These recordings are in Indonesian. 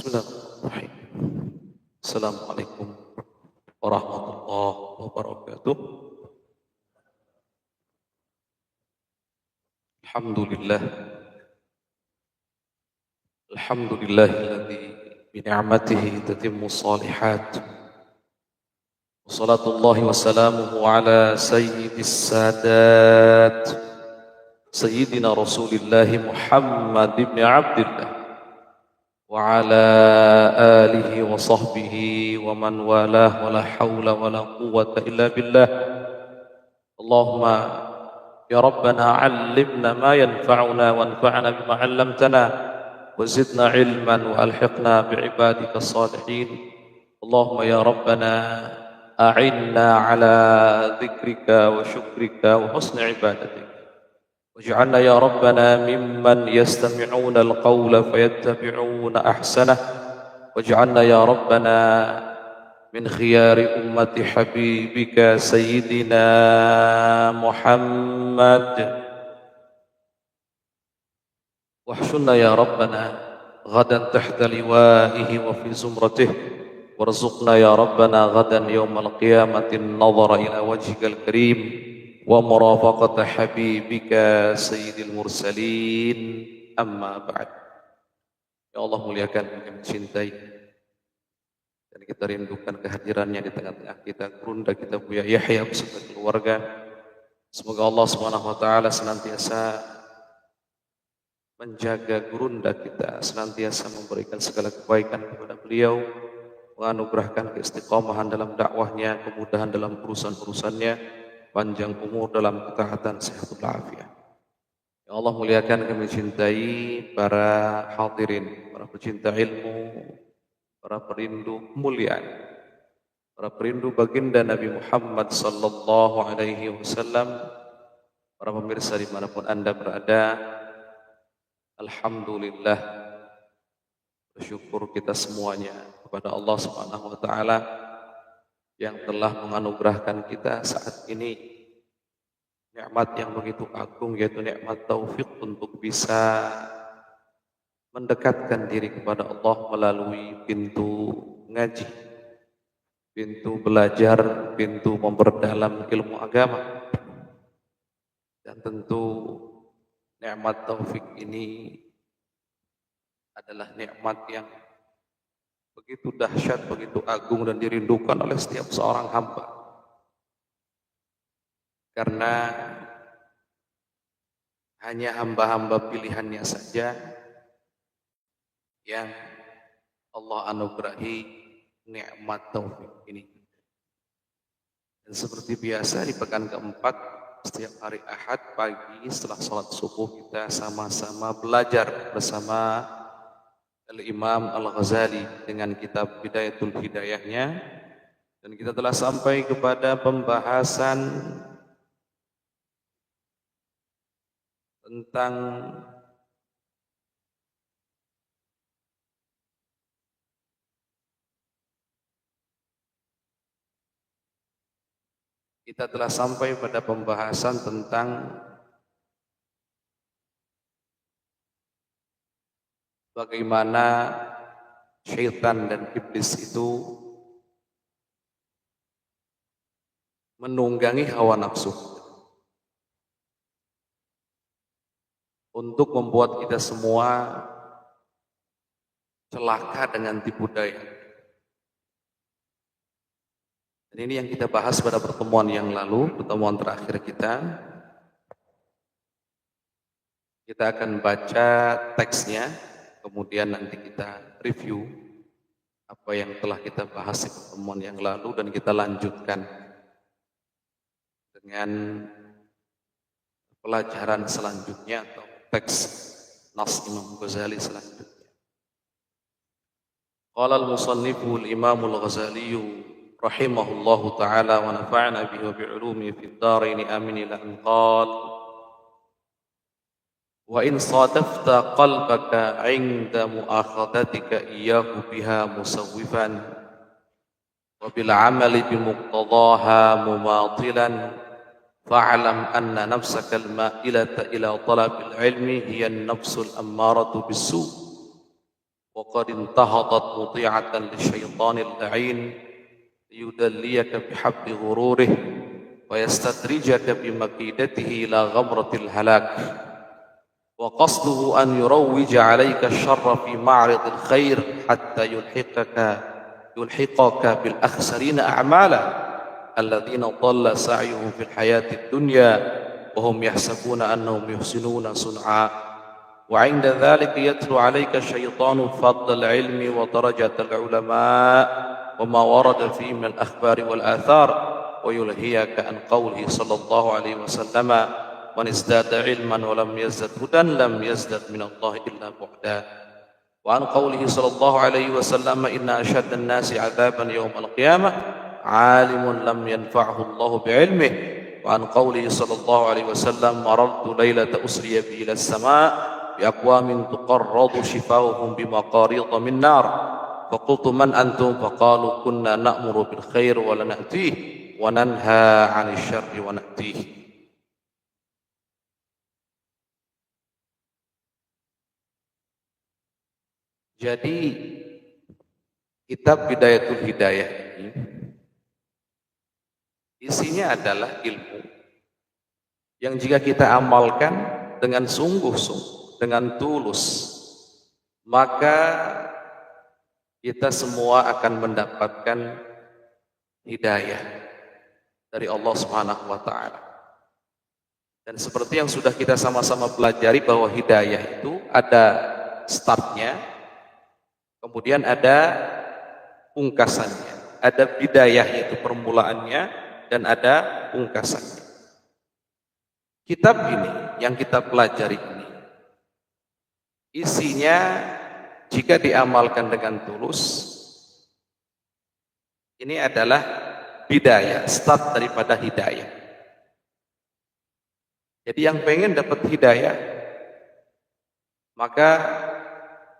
Bismillahirrahmanirrahim. Assalamualaikum warahmatullahi wabarakatuh. Alhamdulillah. Alhamdulillahilladzi bi ni'matihi tatimmu shalihat. Wassalatullahi wassalamuhu ala sayyidis sadat. Sayyidina Rasulillahi Muhammad ibn Abdillah. وعلى آله وصحبه ومن والاه ولا حول ولا قوة إلا بالله اللهم يا ربنا علمنا ما ينفعنا وانفعنا بما علمتنا وزدنا علما وألحقنا بعبادك الصالحين اللهم يا ربنا أعنا على ذكرك وشكرك وحسن عبادتك واجعلنا يا ربنا ممن يستمعون القول فيتبعون أحسنه واجعلنا يا ربنا من خيار أمة حبيبك سيدنا محمد واحشرنا يا ربنا غدا تحت لوائه وفي زمرته وارزقنا يا ربنا غدا يوم القيامة النظر إلى وجهك الكريم ومرافقة حبيبك سيد المرسلين أما بعد. Ya Allah, muliakan yang kami cintai dan kita rindukan kehadirannya di tengah-tengah kita, Gurunda kita Buya Yahya beserta keluarga. Semoga Allah Subhanahu wa taala senantiasa menjaga Gurunda kita, senantiasa memberikan segala kebaikan kepada beliau, menganugerahkan keistiqomahan dalam dakwahnya, kemudahan dalam urusan-urusannya, panjang umur dalam ketaatan, sehat walafiat. Ya Allah, muliakan kami cintai para hadirin, para pecinta ilmu, para perindu kemuliaan, para perindu baginda Nabi Muhammad sallallahu alaihi wasallam, para pemirsa dimanapun Anda berada. Alhamdulillah, bersyukur kita semuanya kepada Allah Subhanahu wa taala yang telah menganugerahkan kita saat ini nikmat yang begitu agung, yaitu nikmat taufik untuk bisa mendekatkan diri kepada Allah melalui pintu ngaji, pintu belajar, pintu memperdalam ilmu agama. Dan tentu nikmat taufik ini adalah nikmat yang begitu dahsyat, begitu agung dan dirindukan oleh setiap seorang hamba. Karena hanya hamba-hamba pilihannya saja yang Allah anugerahi nikmat taufik ini. Dan seperti biasa di pekan keempat, setiap hari Ahad pagi setelah sholat subuh kita sama-sama belajar bersama Al-Imam Al-Ghazali dengan kitab Bidayatul Hidayahnya, dan kita telah sampai kepada pembahasan tentang bagaimana syaitan dan iblis itu menunggangi hawa nafsu untuk membuat kita semua celaka dengan tipu daya. Dan ini yang kita bahas pada pertemuan yang lalu, pertemuan terakhir kita. Kita akan baca teksnya, kemudian nanti kita review apa yang telah kita bahas di pertemuan yang lalu, dan kita lanjutkan dengan pelajaran selanjutnya atau teks Nas Imam Ghazali selanjutnya. Qala al-musannifu al-Imam al-Ghazali rahimahullahu ta'ala wa nafa'na bihi wa bi'ulumi fid dharain amin ila an qala wa in sadafta qalbaka 'inda mu'akhadatika iyyahu biha musawwifan wa bil 'amali bi muqtadaha mumatilan fa'lam anna nafsaka al-ma'ilata ila talabil ilmi hiya an-nafsul ammaratu bis-su' وقد انتهضت مطيعة للشيطان اللعين ليدليك بحبل غروره ويستدرجك بمكيدته إلى غمرة الهلاك، وقصده أن يروج عليك الشر في معرض الخير حتى يلحقك بالأخسرين أعمالا الذين ضل سعيهم في الحياة الدنيا وهم يحسبون أنهم يحسنون صنعا، وعند ذلك يتلو عليك الشيطان فضل العلم ودرجة العلماء وما ورد فيه من الأخبار والآثار ويلهيك عن قوله صلى الله عليه وسلم من ازداد علما ولم يزدد هدى لم يزدد من الله إلا بعدا، وعن قوله صلى الله عليه وسلم إن أشد الناس عذابا يوم القيامة عالم لم ينفعه الله بعلمه، وعن قوله صلى الله عليه وسلم مررت ليلة أسري بي إلى السماء بأقوام تقرض شفاؤهم بمقاريض من نار فقلت من أنتم فقالوا كنا نأمر بالخير ولا نأتيه وننهى عن الشر ونأتيه. Jadi kitab Bidayatul Hidayah ini isinya adalah ilmu yang jika kita amalkan dengan sungguh-sungguh, dengan tulus, maka kita semua akan mendapatkan hidayah dari Allah Subhanahu wa taala. Dan seperti yang sudah kita sama-sama pelajari bahwa hidayah itu ada startnya, kemudian ada pungkasannya, ada bidayah yaitu permulaannya, dan ada pungkasannya. Kitab ini yang kita pelajari ini isinya jika diamalkan dengan tulus ini adalah bidayah, start daripada hidayah. Jadi yang pengen dapat hidayah maka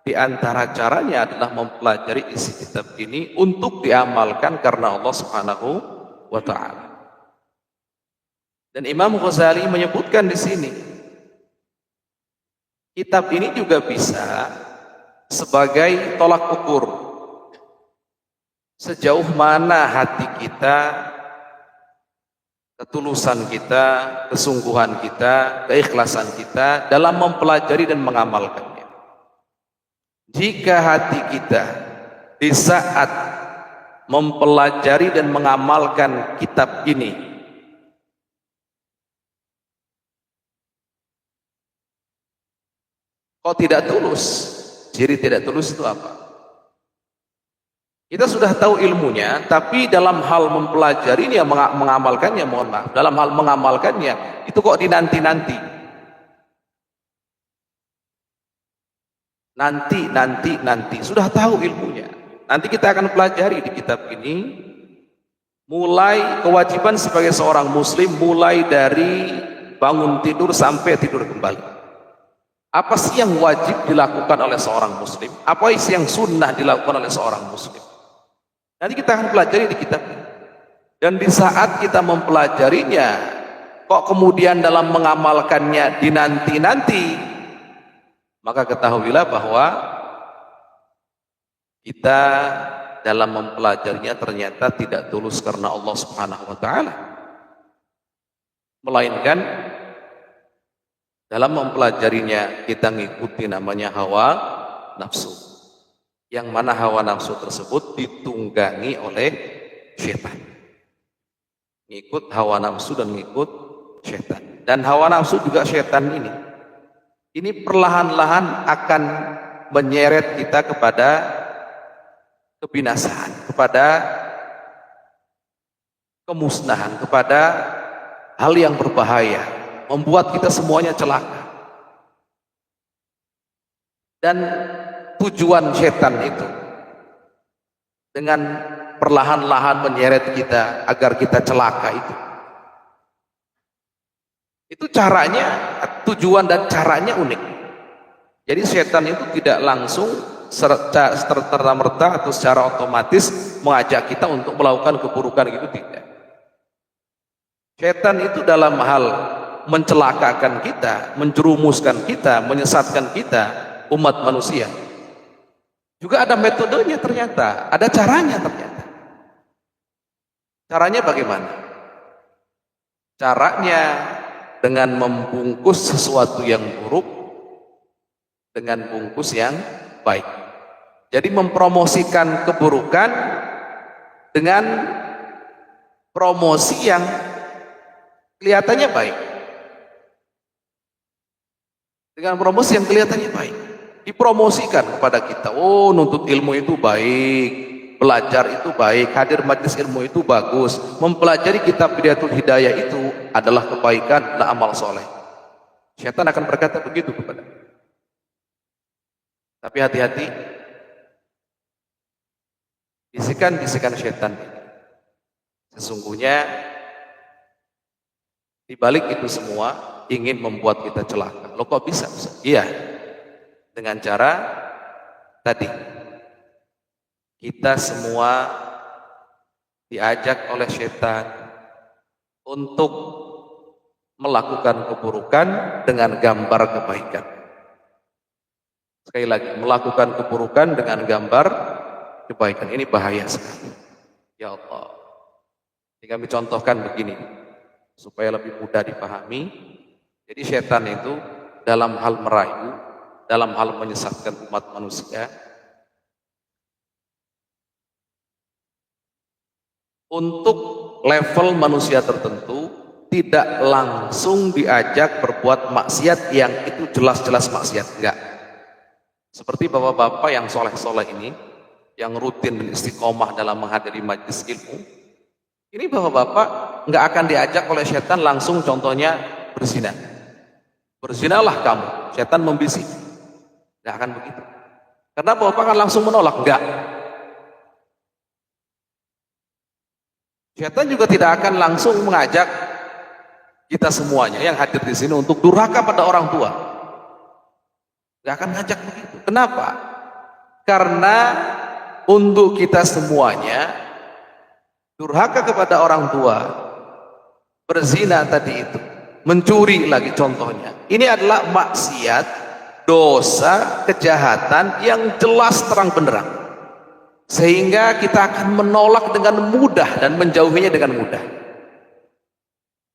di antara caranya adalah mempelajari isi kitab ini untuk diamalkan karena Allah Subhanahu wa taala. Dan Imam Ghazali menyebutkan di sini, kitab ini juga bisa sebagai tolak ukur sejauh mana hati kita, ketulusan kita, kesungguhan kita, keikhlasan kita dalam mempelajari dan mengamalkannya. Jika hati kita di saat mempelajari dan mengamalkan kitab ini kok tidak tulus, ciri tidak tulus itu apa? Kita sudah tahu ilmunya, tapi dalam hal mempelajarinya, mengamalkannya, mohon maaf, dalam hal mengamalkannya itu kok dinanti-nanti. Nanti, sudah tahu ilmunya. Nanti kita akan pelajari di kitab ini, mulai kewajiban sebagai seorang muslim, mulai dari bangun tidur sampai tidur kembali. Apa sih yang wajib dilakukan oleh seorang muslim? Apa sih yang sunnah dilakukan oleh seorang muslim? Nanti kita akan pelajari di kitab ini. Dan di saat kita mempelajarinya, kok kemudian dalam mengamalkannya dinanti-nanti, maka ketahuilah bahwa kita dalam mempelajarinya ternyata tidak tulus karena Allah Subhanahu wa taala, melainkan dalam mempelajarinya kita ngikuti namanya hawa nafsu, yang mana hawa nafsu tersebut ditunggangi oleh syaitan. Ngikut hawa nafsu dan ngikut syaitan. Dan hawa nafsu juga syaitan ini perlahan-lahan akan menyeret kita kepada kebinasaan, kepada kemusnahan, kepada hal yang berbahaya, membuat kita semuanya celaka. Dan tujuan setan itu dengan perlahan-lahan menyeret kita agar kita celaka itu caranya, tujuan dan caranya unik. Jadi setan itu tidak langsung serta-merta atau secara otomatis mengajak kita untuk melakukan keburukan, gitu tidak. Setan itu dalam hal mencelakakan kita, menjerumuskan kita, menyesatkan kita, umat manusia, Juga ada metodenya ternyata, ada caranya ternyata. Caranya bagaimana? Caranya dengan membungkus sesuatu yang buruk dengan bungkus yang baik. Jadi mempromosikan keburukan dengan promosi yang kelihatannya baik. Dengan promosi yang kelihatannya baik. Dipromosikan kepada kita. Oh, nuntut ilmu itu baik. Belajar itu baik. Hadir majelis ilmu itu bagus. Mempelajari kitab Bidayatul Hidayah itu adalah kebaikan dan amal soleh. Syaitan akan berkata begitu kepada kita. Tapi hati-hati. Bisikan-bisikan syaitan. Sesungguhnya di balik itu semua ingin membuat kita celaka. Loh kok bisa? Iya. Dengan cara tadi. Kita semua diajak oleh syaitan untuk melakukan keburukan dengan gambar kebaikan. Sekali lagi, melakukan keburukan dengan gambar kebaikan. Ini bahaya sekali. Ya Allah. Ini kami contohkan begini supaya lebih mudah dipahami. Jadi syaitan itu dalam hal merayu, dalam hal menyesatkan umat manusia, untuk level manusia tertentu tidak langsung diajak berbuat maksiat yang itu jelas-jelas maksiat, enggak. Seperti bapak-bapak yang soleh-soleh ini, yang rutin dan istiqomah dalam menghadiri majelis ilmu, ini bapak-bapak enggak akan diajak oleh syaitan langsung, contohnya berzina. Berzinalah kamu, syaitan membisik. Enggak akan begitu. Karena bapak akan langsung menolak, enggak. Syaitan juga tidak akan langsung mengajak kita semuanya yang hadir di sini untuk durhaka pada orang tua. Enggak akan ngajak begitu. Kenapa? Karena untuk kita semuanya durhaka kepada orang tua, berzina tadi itu, mencuri lagi contohnya. Ini adalah maksiat, dosa, kejahatan yang jelas terang benderang. Sehingga kita akan menolak dengan mudah dan menjauhinya dengan mudah.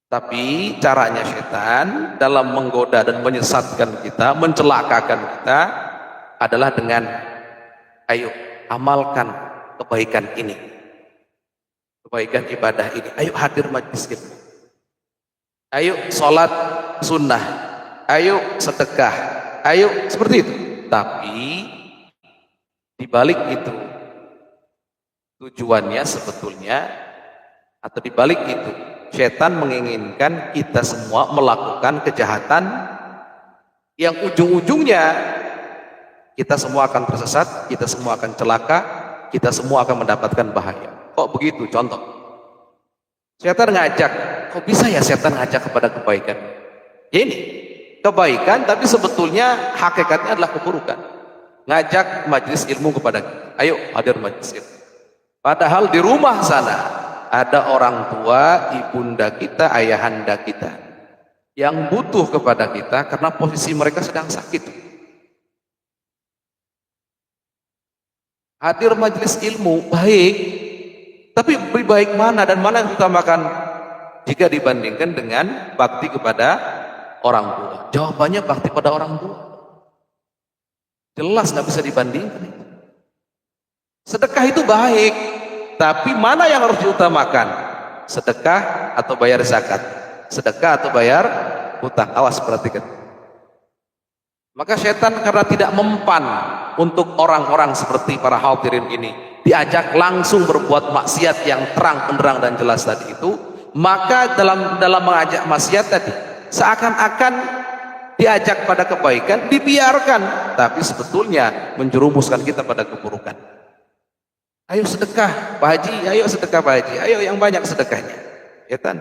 Tapi caranya syaitan dalam menggoda dan menyesatkan kita, mencelakakan kita adalah dengan ayo amalkan kebaikan ini, kebaikan ibadah ini. Ayo hadir majelis ilmu, ayo sholat sunnah, ayo sedekah, ayo seperti itu. Tapi di balik itu tujuannya sebetulnya, atau di balik itu syaitan menginginkan kita semua melakukan kejahatan yang ujung-ujungnya kita semua akan tersesat, kita semua akan celaka, kita semua akan mendapatkan bahaya. Kok begitu? Contoh, syaitan ngajak, kok bisa ya syaitan ngajak kepada kebaikan? Ya ini kebaikan, tapi sebetulnya hakikatnya adalah keburukan. Ngajak majelis ilmu kepada kita, ayo hadir majelis ilmu. Padahal di rumah sana ada orang tua, ibunda kita, ayahanda kita yang butuh kepada kita karena posisi mereka sedang sakit. Hadir majelis ilmu baik, tapi lebih baik mana dan mana yang utamakan jika dibandingkan dengan bakti kepada orang tua? Jawabannya bakti pada orang tua. Jelas nggak bisa dibandingkan. Sedekah itu baik, tapi mana yang harus diutamakan? Sedekah atau bayar zakat? Sedekah atau bayar hutang? Awas perhatikan. Maka syaitan karena tidak mempan untuk orang-orang seperti para hadirin ini diajak langsung berbuat maksiat yang terang benderang dan jelas tadi itu, maka dalam mengajak maksiat tadi seakan-akan diajak pada kebaikan, dibiarkan, tapi sebetulnya menjerumuskan kita pada keburukan. Ayo sedekah Pak Haji, ayo sedekah Pak Haji, ayo yang banyak sedekahnya. Ya kan?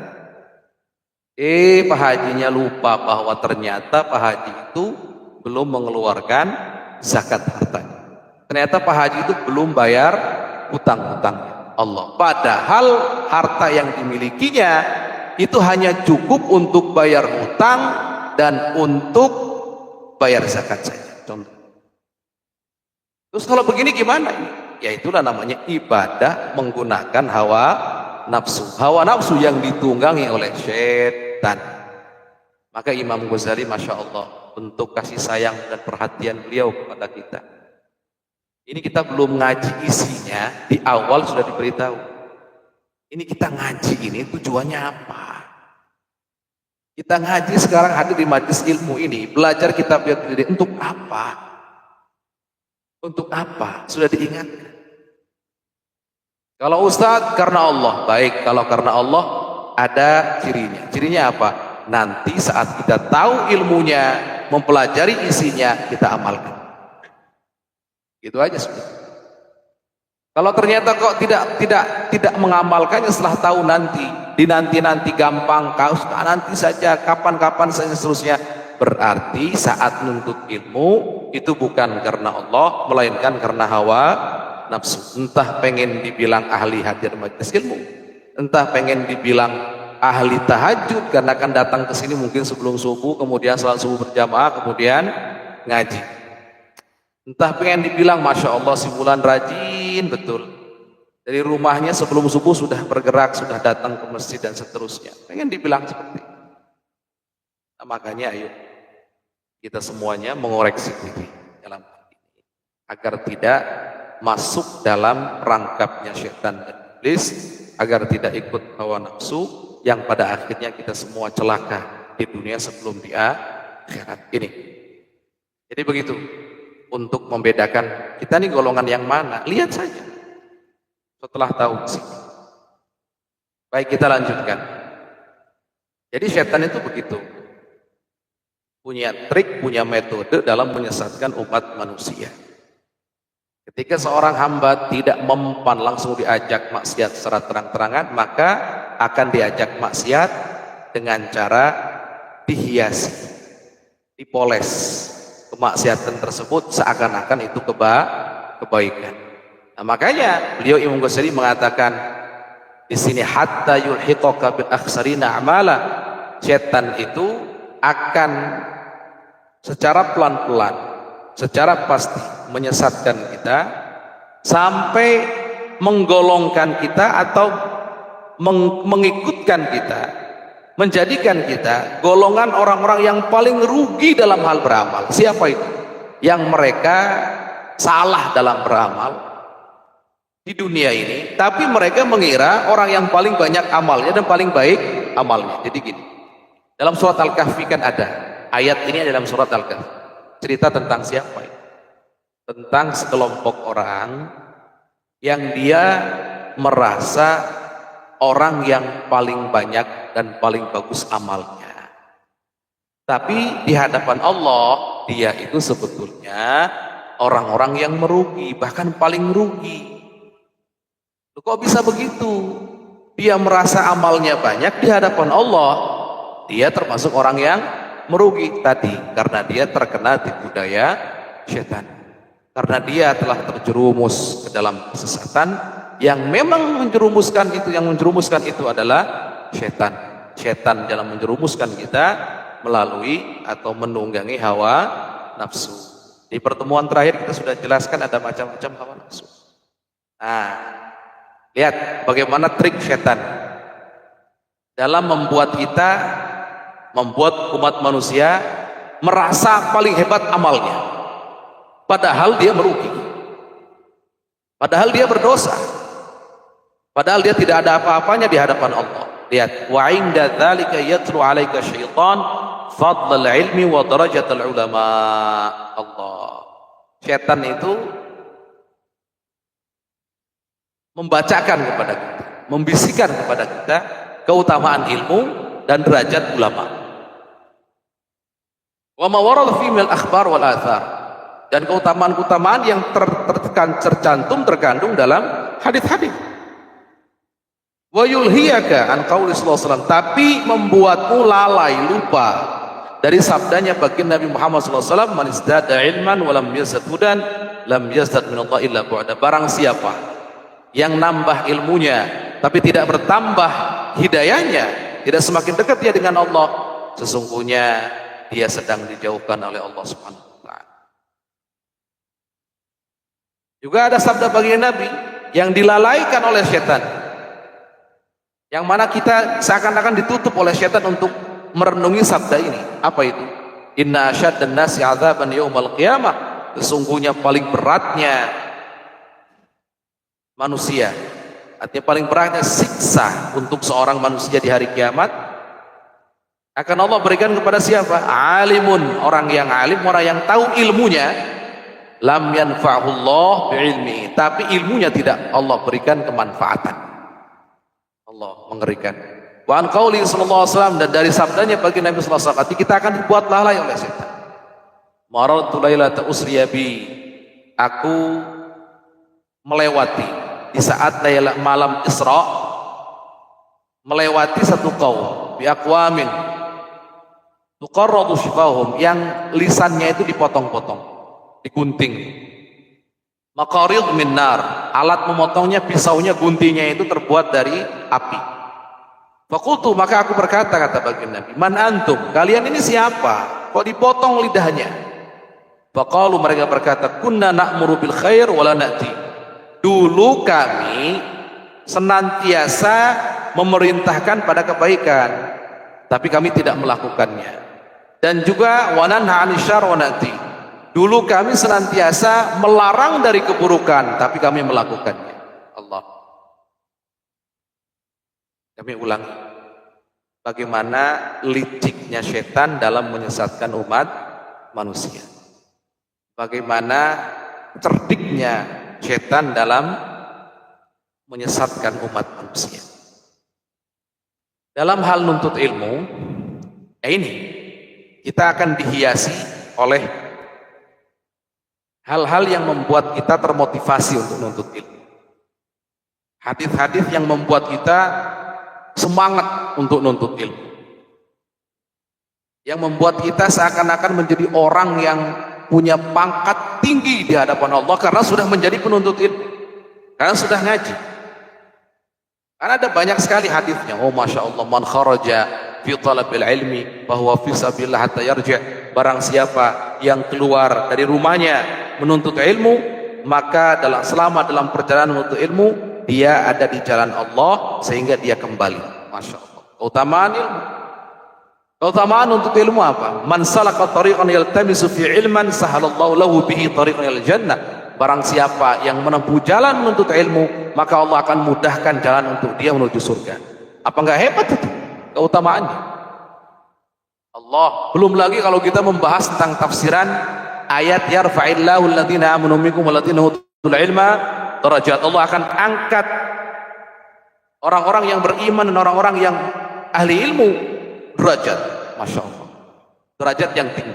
Pak Hajinya lupa bahwa ternyata Pak Haji itu belum mengeluarkan zakat hartanya. Ternyata Pak Haji itu belum bayar hutang-hutangnya Allah. Padahal harta yang dimilikinya itu hanya cukup untuk bayar hutang dan untuk bayar zakat saja. Contoh. Terus kalau begini gimana ini? Ya itulah namanya ibadah menggunakan hawa nafsu. Hawa nafsu yang ditunggangi oleh setan. Maka Imam Ghazali Masya Allah, bentuk kasih sayang dan perhatian beliau kepada kita. Ini kita belum ngaji isinya, di awal sudah diberitahu. Ini kita ngaji ini tujuannya apa? Kita ngaji sekarang hadir di majelis ilmu ini, belajar kitab yang untuk apa? Untuk apa? Sudah diingatkan. Kalau Ustadz karena Allah, baik. Kalau karena Allah ada cirinya. Cirinya apa? Nanti saat kita tahu ilmunya, mempelajari isinya, kita amalkan. Itu aja sudah. Kalau ternyata kok tidak mengamalkannya setelah tahu nanti, nanti gampang, nanti saja, kapan saja seterusnya, berarti saat menuntut ilmu itu bukan karena Allah, melainkan karena hawa nafsu. Entah pengen dibilang ahli hadir majelis ilmu, entah pengen dibilang ahli tahajud karena akan datang ke sini mungkin sebelum subuh, kemudian salat subuh berjamaah, kemudian ngaji. Entah pengen dibilang Masya Allah si bulan rajin betul, dari rumahnya sebelum subuh sudah bergerak, sudah datang ke masjid dan seterusnya. Pengen dibilang seperti itu. Nah, makanya ayo kita semuanya mengoreksi diri dalam hal ini agar tidak masuk dalam perangkapnya syaitan dan iblis, agar tidak ikut hawa nafsu yang pada akhirnya kita semua celaka di dunia sebelum di akhirat ini. Jadi begitu. Untuk membedakan kita nih golongan yang mana, lihat saja setelah tahu sih. Baik, kita lanjutkan. Jadi setan itu begitu, punya trik, punya metode dalam menyesatkan umat manusia. Ketika seorang hamba tidak mempan langsung diajak maksiat secara terang-terangan, maka akan diajak maksiat dengan cara dihiasi, dipoles. Kemaksiatan tersebut seakan-akan itu kebaikan. Nah, makanya beliau Imam Ghazali mengatakan di sini hatta yulhiqaka bil akhsarina amala. Setan itu akan secara pelan-pelan, secara pasti menyesatkan kita sampai menggolongkan kita atau mengikutkan kita, menjadikan kita golongan orang-orang yang paling rugi dalam hal beramal. Siapa itu? Yang mereka salah dalam beramal di dunia ini, tapi mereka mengira orang yang paling banyak amalnya dan paling baik amalnya. Jadi gini, dalam surat Al-Kahfi kan ada ayat ini, dalam surat Al-Kahfi cerita tentang siapa itu? Tentang sekelompok orang yang dia merasa orang yang paling banyak dan paling bagus amalnya, tapi di hadapan Allah dia itu sebetulnya orang-orang yang merugi, bahkan paling rugi. Kok bisa begitu? Dia merasa amalnya banyak, di hadapan Allah dia termasuk orang yang merugi tadi, karena dia terkena tipu daya setan, karena dia telah terjerumus ke dalam kesesatan. Yang memang menjerumuskan itu adalah setan. Setan dalam menjerumuskan kita melalui atau menunggangi hawa nafsu. Di pertemuan terakhir kita sudah jelaskan ada macam-macam hawa nafsu. Nah, lihat bagaimana trik setan dalam membuat umat manusia merasa paling hebat amalnya, padahal dia merugi, padahal dia berdosa, padahal dia tidak ada apa-apanya di hadapan Allah. Lihat, wa inda dzalika yatlu 'alaika syaitan fadlal ilmi wa darajatul ulama. Allah. Syaitan itu membacakan kepada kita, membisikkan kepada kita keutamaan ilmu dan derajat ulama. Wa ma warada fi mil akhbar wal athar, dan keutamaan-keutamaan yang tercantum terkandung hadis-hadis. Wa yulhiyaka an qauli sallallahu alaihi wasallam, tapi membuatmu lalai, lupa dari sabdanya baginda Nabi Muhammad sallallahu alaihi wasallam, man izdada ilman wa lam yazad hudan lam yazdad min Allah illa bu'da. Barang siapa yang nambah ilmunya tapi tidak bertambah hidayahnya, tidak semakin dekat dia dengan Allah, sesungguhnya dia sedang dijauhkan oleh Allah Subhanahu wa taala. Juga ada sabda baginda Nabi yang dilalaikan oleh setan, yang mana kita seakan-akan ditutup oleh setan untuk merenungi sabda ini. Apa itu? Inna asyaddan nasi 'adzaban yaumal qiyamah. Sesungguhnya paling beratnya manusia, artinya paling beratnya siksa untuk seorang manusia di hari kiamat, akan Allah berikan kepada siapa? Alimun, orang yang alim, orang yang tahu ilmunya, lam yanfa'ullah bi'ilmi, tapi ilmunya tidak Allah berikan kemanfaatan. Allah mengerikan. Wa an qauli sallallahu alaihi wasallam, dan dari sabdanya bagi Nabi sallallahu alaihi wasallam, kita akan dibuat lalai oleh setan. Marartu lailata usriya bi, aku melewati di saat malam Isra, melewati satu kaum bi aqwamin tuqarradu shifahum, yang lisannya itu dipotong-potong, digunting. Maqarid min nar, alat memotongnya, pisaunya, guntingnya itu terbuat dari api. Faqultu, maka aku berkata, kata baginda Nabi, man antum, kalian ini siapa? Kok dipotong lidahnya? Faqalu, mereka berkata, kunna na'muru bil khair wala na'ti. Dulu kami senantiasa memerintahkan pada kebaikan, tapi kami tidak melakukannya. Dan juga wa nanha 'anil syarr wa na'ti. Dulu kami senantiasa melarang dari keburukan, tapi kami melakukannya. Allah. Kami ulangi, bagaimana liciknya setan dalam menyesatkan umat manusia, bagaimana cerdiknya setan dalam menyesatkan umat manusia. Dalam hal nuntut ilmu, ini kita akan dihiasi oleh hal-hal yang membuat kita termotivasi untuk nuntut ilmu. Hadis-hadis yang membuat kita semangat untuk nuntut ilmu, yang membuat kita seakan-akan menjadi orang yang punya pangkat tinggi di hadapan Allah karena sudah menjadi penuntut ilmu, karena sudah ngaji. Karena ada banyak sekali hadisnya. Oh masya Allah, man kharaja fi talabil ilmi bahwa fi sabilillah hatta yarji'. Barang siapa yang keluar dari rumahnya menuntut ilmu, maka selama dalam perjalanan menuntut ilmu, dia ada di jalan Allah sehingga dia kembali. Masya Allah. Keutamaan ilmu. Keutamaan untuk ilmu apa? Man salaka tariqan yaltamisu fi ilman sahalallahu lahu bihi tariqan ilal jannah. Barang siapa yang menempuh jalan menuntut ilmu, maka Allah akan mudahkan jalan untuk dia menuju surga. Apa enggak hebat itu keutamaannya? Allah. Belum lagi kalau kita membahas tentang tafsiran ayat yarfa'illahu alladziina aamanu minkum walladziina utul ilma darajat. Allah akan angkat orang-orang yang beriman dan orang-orang yang ahli ilmu derajat. Masya Allah, derajat yang tinggi.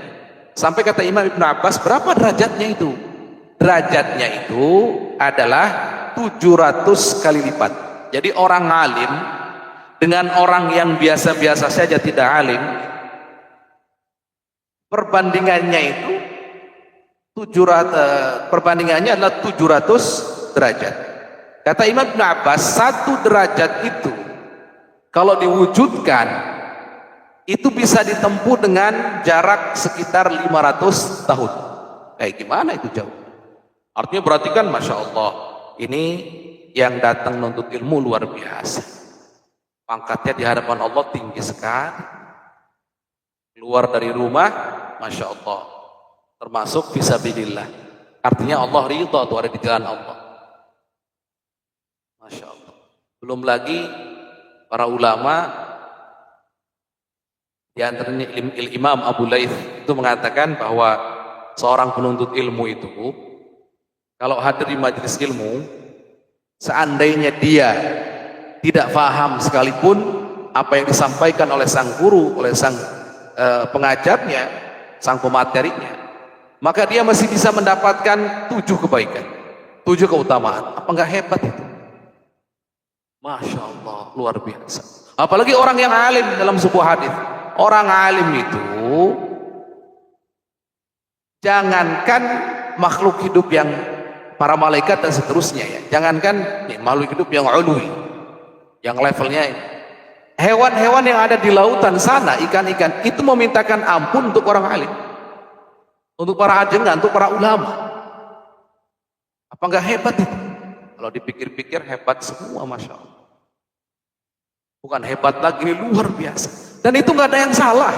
Sampai kata Imam Ibn Abbas, berapa derajatnya itu? Derajatnya itu adalah 700 kali lipat. Jadi orang alim dengan orang yang biasa-biasa saja tidak alim, perbandingannya itu 700 adalah 700 derajat. Kata Imam Ibn Abbas, 1 derajat itu kalau diwujudkan itu bisa ditempuh dengan jarak sekitar 500 tahun. Gimana itu jauh? Artinya berarti kan Masya Allah, ini yang datang menuntut ilmu luar biasa. Pangkatnya di hadapan Allah tinggi sekali. Keluar dari rumah, Masya Allah, termasuk fisabilillah. Artinya Allah ridha tuh ada di jalan Allah. Masya Allah. Belum lagi para ulama, di antaranya Imam Abu Laith itu mengatakan bahwa seorang penuntut ilmu itu kalau hadir di majelis ilmu, seandainya dia tidak paham sekalipun apa yang disampaikan oleh sang guru, oleh sang pengajarnya, sang pematerinya, maka dia masih bisa mendapatkan 7 kebaikan, 7 keutamaan. Apa enggak hebat itu? Masya Allah, luar biasa. Apalagi orang yang alim dalam sebuah hadis. Orang alim itu jangankan makhluk hidup yang para malaikat dan seterusnya ya, jangankan makhluk hidup yang ulwi, yang levelnya hewan-hewan yang ada di lautan sana, ikan-ikan itu memintakan ampun untuk orang alim, untuk para ajengan, untuk para ulama. Apa enggak hebat itu? Kalau dipikir-pikir hebat semua, Masya Allah. Bukan hebat lagi, ini luar biasa. Dan itu enggak ada yang salah.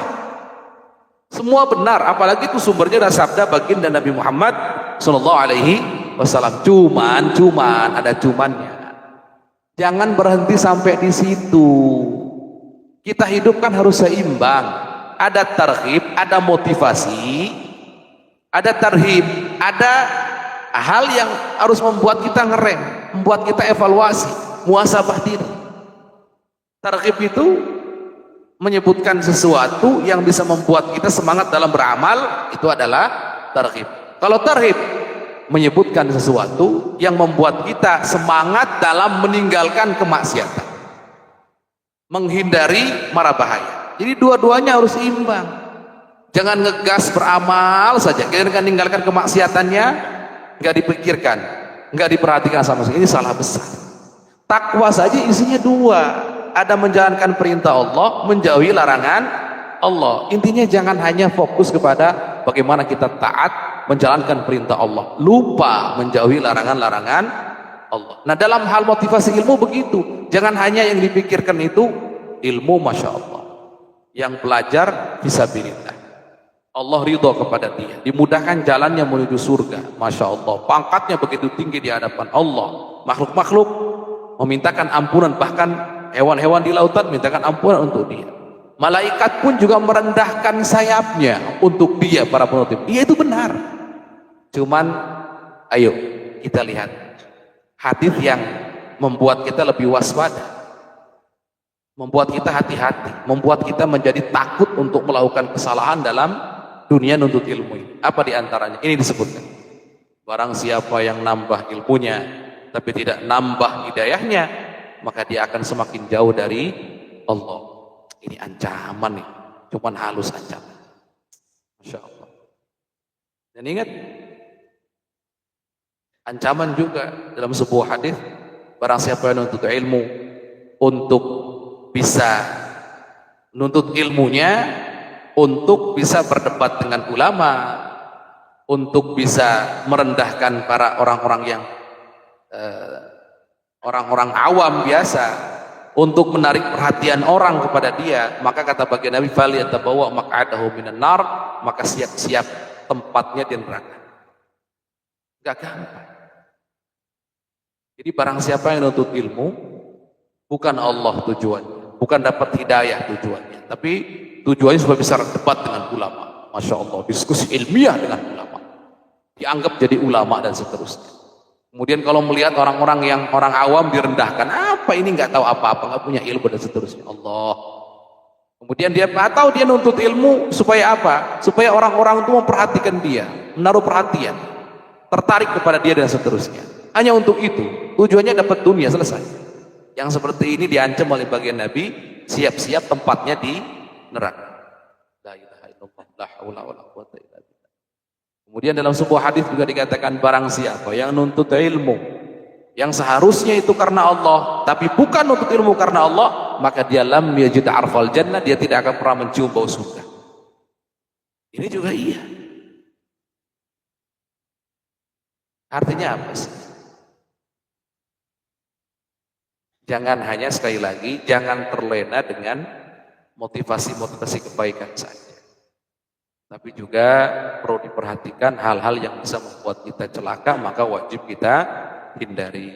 Semua benar, apalagi itu sumbernya dari sabda baginda Nabi Muhammad sallallahu alaihi wasallam. Cuman ada cumannya. Jangan berhenti sampai di situ. Kita hidup kan harus seimbang. Ada targhib, ada motivasi, ada tarhib, ada hal yang harus membuat kita ngerem, membuat kita evaluasi, muhasabah diri. Targhib itu menyebutkan sesuatu yang bisa membuat kita semangat dalam beramal, itu adalah targhib. Kalau tarhib menyebutkan sesuatu yang membuat kita semangat dalam meninggalkan kemaksiatan, menghindari mara bahaya. Jadi dua-duanya harus imbang. Jangan ngegas beramal saja, jangan meninggalkan kemaksiatannya nggak dipikirkan, nggak diperhatikan sama sekali. Ini salah besar. Takwa saja isinya dua, ada menjalankan perintah Allah, menjauhi larangan Allah. Intinya jangan hanya fokus kepada bagaimana kita taat menjalankan perintah Allah, lupa menjauhi larangan-larangan Allah. Nah, dalam hal motivasi ilmu begitu, jangan hanya yang dipikirkan itu ilmu, Masya Allah, yang belajar fisabilillah, Allah ridho kepada dia, dimudahkan jalannya menuju surga, Masya Allah, pangkatnya begitu tinggi di hadapan Allah, makhluk-makhluk memintakan ampunan, bahkan hewan-hewan di lautan mintakan ampunan untuk dia. Malaikat pun juga merendahkan sayapnya untuk dia, para penutup. Iya, itu benar. Cuman ayo kita lihat hadis yang membuat kita lebih waspada, membuat kita hati-hati, membuat kita menjadi takut untuk melakukan kesalahan dalam dunia nuntut ilmu ini. Apa diantaranya? Ini disebutkan, barang siapa yang nambah ilmunya tapi tidak nambah hidayahnya, maka dia akan semakin jauh dari Allah. Ini ancaman nih, cuman halus ancaman. Masya Allah. Dan ingat, ancaman juga dalam sebuah hadis, barang siapa yang nuntut ilmu untuk bisa nuntut ilmunya, untuk bisa berdebat dengan ulama, untuk bisa merendahkan para orang-orang yang orang-orang awam biasa, untuk menarik perhatian orang kepada dia, maka kata baginda Nabi, falyatabawwa maq'adahu minan nar, maka siap-siap tempatnya di neraka. Gak gampang. Jadi barang siapa yang nuntut ilmu, bukan Allah tujuannya, bukan dapat hidayah tujuannya, tapi tujuannya supaya bisa debat dengan ulama. Masya Allah, diskusi ilmiah dengan ulama, dianggap jadi ulama dan seterusnya. Kemudian kalau melihat orang-orang yang orang awam direndahkan, apa ini nggak tahu apa-apa, nggak punya ilmu dan seterusnya. Allah. Kemudian dia tahu dia nuntut ilmu supaya apa? Supaya orang-orang itu memperhatikan dia, menaruh perhatian, tertarik kepada dia dan seterusnya. Hanya untuk itu, tujuannya dapat dunia, selesai. Yang seperti ini diancam oleh bagian Nabi, siap-siap tempatnya di neraka. La ilaha illallah, la haula wala quwwata illa billah. Kemudian dalam sebuah hadis juga dikatakan, barang siapa yang nuntut ilmu yang seharusnya itu karena Allah, tapi bukan nuntut ilmu karena Allah, maka dia lam yajid arfal jannah, dia tidak akan pernah mencium bau surga. Ini juga iya. Artinya apa sih? Jangan hanya, sekali lagi, jangan terlena dengan motivasi-motivasi kebaikan saja, tapi juga perlu diperhatikan hal-hal yang bisa membuat kita celaka, maka wajib kita hindari.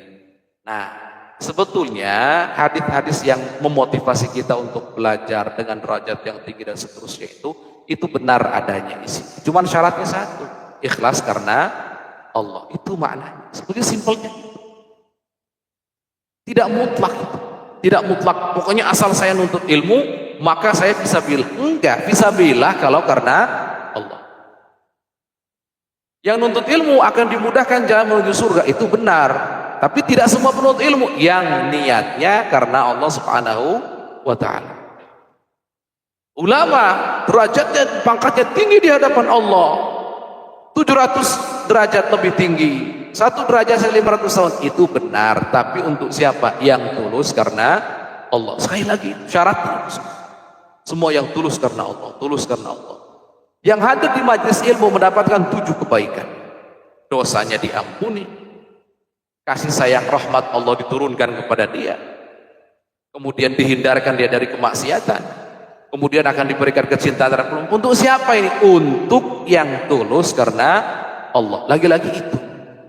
Nah, sebetulnya hadis-hadis yang memotivasi kita untuk belajar dengan derajat yang tinggi dan seterusnya itu benar adanya isi. Cuman syaratnya satu, ikhlas karena Allah. Itu maknanya. Sebetulnya simpelnya. Tidak mutlak itu. Tidak mutlak. Pokoknya asal saya nuntut ilmu, maka saya bisa bilang. Enggak, bisa bilang kalau karena Allah. Yang nuntut ilmu akan dimudahkan jalan menuju surga, itu benar. Tapi tidak semua penuntut ilmu yang niatnya karena Allah Subhanahu wa ta'ala. Ulama derajatnya, pangkatnya tinggi di hadapan Allah, 700 derajat lebih tinggi, 1 derajat 500 tahun, itu benar. Tapi untuk siapa? Yang tulus karena Allah. Sekali lagi, syaratnya semua yang tulus karena Allah, tulus karena Allah. Yang hadir di majelis ilmu mendapatkan 7 kebaikan. Dosanya diampuni, kasih sayang rahmat Allah diturunkan kepada dia, kemudian dihindarkan dia dari kemaksiatan, kemudian akan diberikan kecintaan terhadap. Untuk siapa ini? Untuk yang tulus karena Allah. Lagi-lagi itu.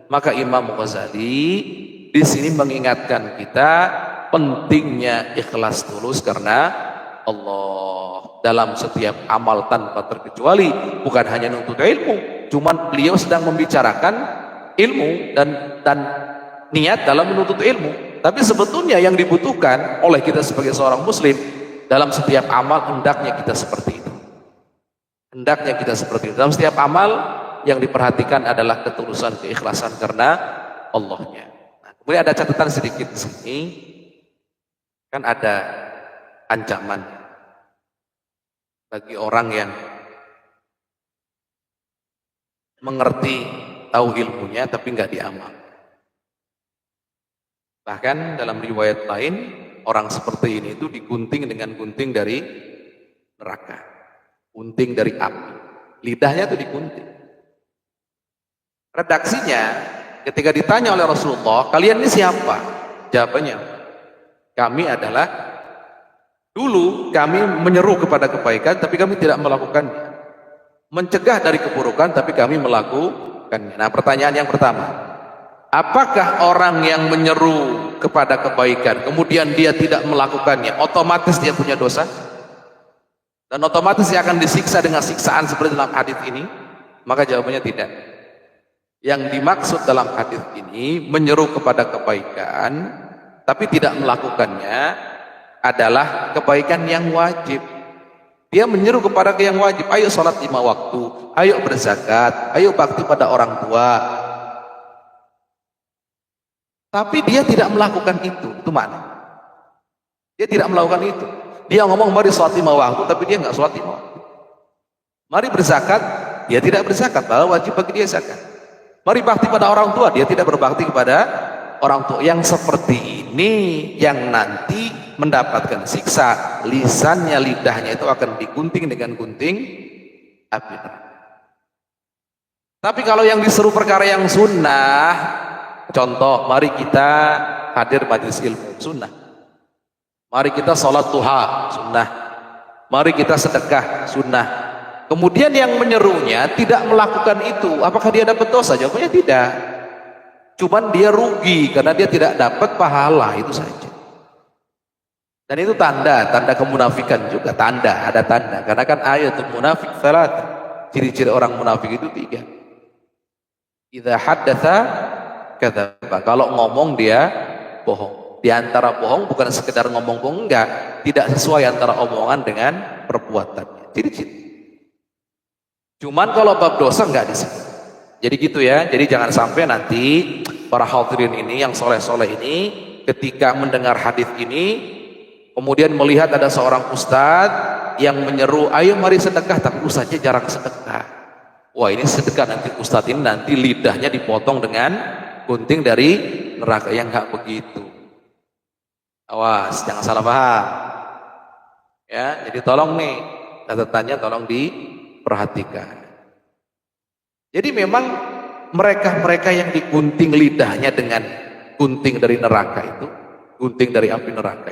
Maka Imam Ghazali di sini mengingatkan kita pentingnya ikhlas tulus karena Allah dalam setiap amal tanpa terkecuali, bukan hanya untuk ilmu. Cuman beliau sedang membicarakan ilmu dan niat dalam menuntut ilmu. Tapi sebetulnya yang dibutuhkan oleh kita sebagai seorang muslim dalam setiap amal, hendaknya kita seperti itu. Hendaknya kita seperti itu. Dalam setiap amal yang diperhatikan adalah ketulusan, keikhlasan karena Allahnya. Nah, kemudian ada catatan sedikit di sini. Kan ada ancaman bagi orang yang mengerti, tahu ilmunya tapi nggak diamal. Bahkan dalam riwayat lain, orang seperti ini itu digunting dengan gunting dari neraka, gunting dari api, lidahnya itu digunting. Redaksinya ketika ditanya oleh Rasulullah, kalian ini siapa? Jawabannya, kami adalah, dulu kami menyeru kepada kebaikan tapi kami tidak melakukannya, mencegah dari keburukan tapi kami melakukannya. Nah, pertanyaan yang pertama, apakah orang yang menyeru kepada kebaikan kemudian dia tidak melakukannya otomatis dia punya dosa? Dan otomatis dia akan disiksa dengan siksaan seperti dalam hadis ini? Maka jawabannya tidak. Yang dimaksud dalam hadis ini menyeru kepada kebaikan tapi tidak melakukannya adalah kebaikan yang wajib. Dia menyeru kepada yang wajib, ayo sholat 5 waktu, ayo berzakat, ayo bakti pada orang tua. Tapi dia tidak melakukan itu mana? Dia tidak melakukan itu. Dia ngomong mari sholat 5 waktu, tapi dia nggak sholat 5 waktu. Mari berzakat, dia tidak berzakat, padahal wajib bagi dia zakat. Mari bakti pada orang tua, dia tidak berbakti kepada orang tua. Yang seperti ini yang nanti mendapatkan siksa, lisannya, lidahnya itu akan digunting dengan gunting api. Tapi kalau yang diseru perkara yang sunnah, contoh, mari kita hadir majelis ilmu, sunnah. Mari kita sholat duha, sunnah. Mari kita sedekah, sunnah. Kemudian yang menyerunya tidak melakukan itu, apakah dia dapat dosa? Jawabannya tidak. Cuman dia rugi karena dia tidak dapat pahala, itu saja. Dan itu tanda kemunafikan juga, ada tanda. Karena kan ayatul munafik salat, ciri-ciri orang munafik itu 3. Idza haddatsa kadzaba, kalau ngomong dia bohong. Di antara bohong bukan sekedar ngomong bohong, enggak, tidak sesuai antara omongan dengan perbuatannya. Ciri-ciri. Cuman kalau bab dosa enggak di sini. Jadi gitu ya. Jadi jangan sampai nanti para hadirin ini yang soleh-soleh ini ketika mendengar hadis ini kemudian melihat ada seorang ustadz yang menyeru, ayo mari sedekah, tapi ustadznya jarang sedekah. Wah, ini sedekah nanti ustadz ini nanti lidahnya dipotong dengan gunting dari neraka. Yang enggak begitu. Awas, jangan salah paham. Ya, jadi tolong nih catatannya tolong diperhatikan. Jadi memang mereka yang digunting lidahnya dengan gunting dari neraka itu, gunting dari api neraka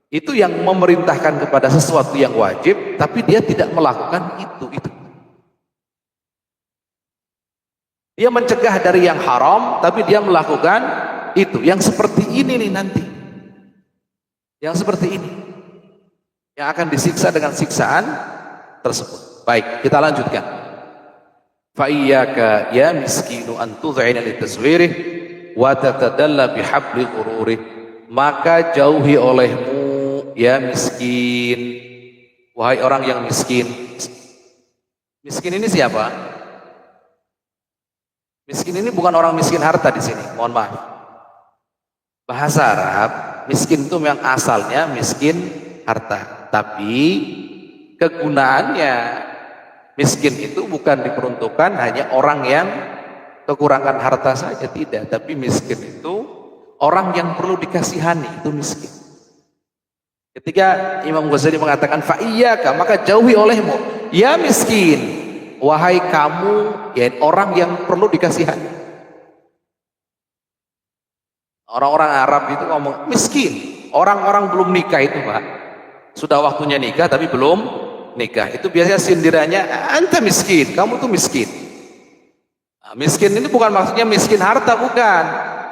itu yang memerintahkan kepada sesuatu yang wajib, tapi dia tidak melakukan itu. Dia mencegah dari yang haram, tapi dia melakukan itu. Yang seperti ini nih nanti. Yang seperti ini. Yang akan disiksa dengan siksaan tersebut. Baik, kita lanjutkan. Fa'iyyaka ya miskinu an tud'ina litazwirih wa tatadalla bihabli ghururih. Maka jauhi olehmu ya miskin, wahai orang yang miskin. Miskin ini siapa? Miskin ini bukan orang miskin harta di sini, mohon maaf. Bahasa Arab, miskin itu memang asalnya miskin harta, tapi kegunaannya miskin itu bukan diperuntukkan hanya orang yang kekurangan harta saja, tidak. Tapi miskin itu orang yang perlu dikasihani, itu miskin. Ketika Imam Ghazali mengatakan fa'iyyaka, maka jauhi olehmu ya miskin, wahai kamu ya orang yang perlu dikasihani. Orang-orang Arab itu ngomong miskin. Orang-orang belum nikah itu, Pak. Sudah waktunya nikah tapi belum nikah. Itu biasanya sindirannya, anta miskin, kamu tuh miskin. Nah, miskin ini bukan maksudnya miskin harta, bukan.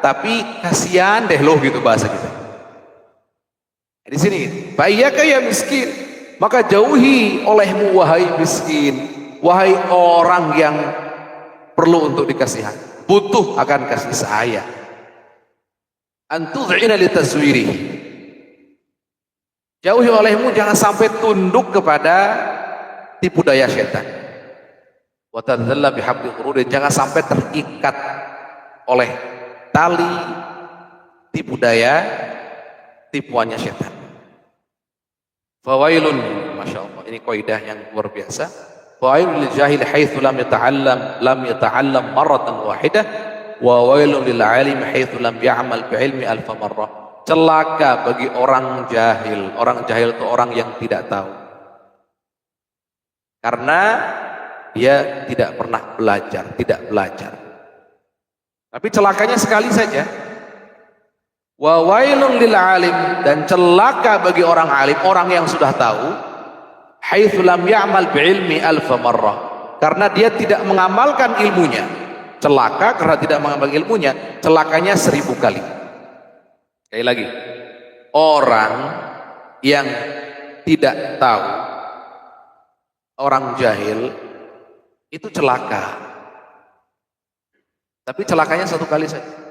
Tapi kasihan deh loh gitu bahasa kita. Di sini, bayyaka ya miskin, maka jauhi olehmu wahai miskin, wahai orang yang perlu untuk dikasihan, butuh akan kasih sayang. Antud'ina litazwiri, jauhi olehmu jangan sampai tunduk kepada tipu daya setan. Wa tadhalla bihabli ghurur, jangan sampai terikat oleh tali tipu daya tipuannya setan. Fawailun, masya Allah, ini kaidah yang luar biasa. Fawailun lil jahil haitsu lam yata'allam marratan wahidah, wa wailun lil alim haitsu lam ya'mal bi ilmi alf marrah. Celaka bagi orang jahil. Orang jahil itu orang yang tidak tahu. Karena dia tidak pernah belajar, tidak belajar. Tapi celakanya sekali saja. Wa wailun lil alim, dan celaka bagi orang alim, orang yang sudah tahu, haitsu lam ya'mal bi ilmi alf marrah, karena dia tidak mengamalkan ilmunya. Celaka karena tidak mengamalkan ilmunya, celakanya 1000 kali. Sekali lagi, orang yang tidak tahu, orang jahil itu celaka. Tapi celakanya 1 kali saja.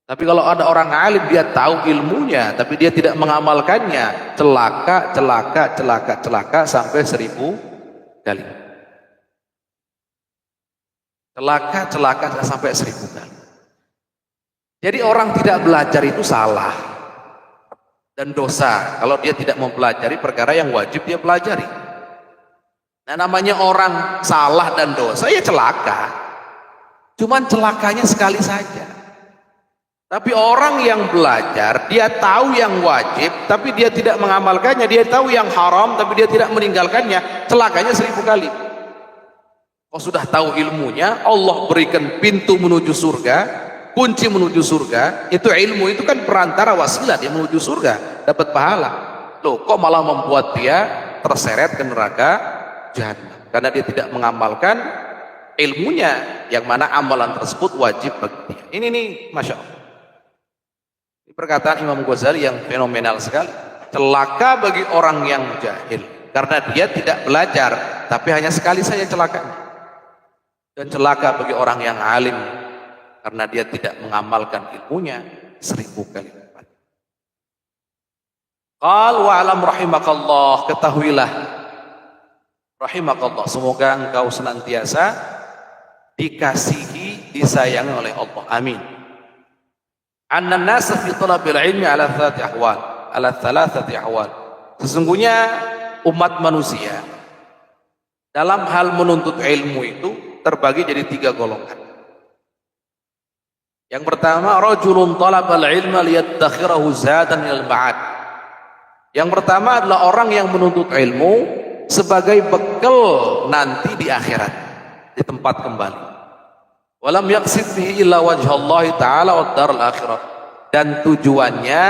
Tapi kalau ada orang alim, dia tahu ilmunya tapi dia tidak mengamalkannya, celaka sampai 1000 kali. Celaka sampai 1000 kali. Jadi orang tidak belajar itu salah dan dosa kalau dia tidak mempelajari perkara yang wajib dia pelajari. Nah, namanya orang salah dan dosa ya celaka. Cuman celakanya sekali saja. Tapi orang yang belajar, dia tahu yang wajib tapi dia tidak mengamalkannya, dia tahu yang haram tapi dia tidak meninggalkannya, celakanya 1000 kali. Kau sudah tahu ilmunya, Allah berikan pintu menuju surga, kunci menuju surga. Itu ilmu itu kan perantara wasilah dia menuju surga, dapat pahala. Loh, kok malah membuat dia terseret ke neraka jahanam karena dia tidak mengamalkan ilmunya, yang mana amalan tersebut wajib bagi dia. Ini nih, masya Allah. Perkataan Imam Ghazali yang fenomenal sekali. Celaka bagi orang yang jahil karena dia tidak belajar, tapi hanya sekali saja celakanya. Dan celaka bagi orang yang alim karena dia tidak mengamalkan ilmunya 1000 kali lipat. Qal wa alam rahimakallah, ketahuilah rahimakallah, semoga engkau senantiasa dikasihi, disayangi oleh Allah. Amin. Anna an-nas fi talabil ilmi ala thalathati ahwal. Sesungguhnya umat manusia dalam hal menuntut ilmu itu terbagi jadi 3 golongan. Yang pertama, rajulun talabal ilma liyattakhirahu zadan lil ma'ad. Yang pertama adalah orang yang menuntut ilmu sebagai bekal nanti di akhirat, di tempat kembali. Walam yaqsid bihi illa wajhallahi ta'ala wa daral akhirah, dan tujuannya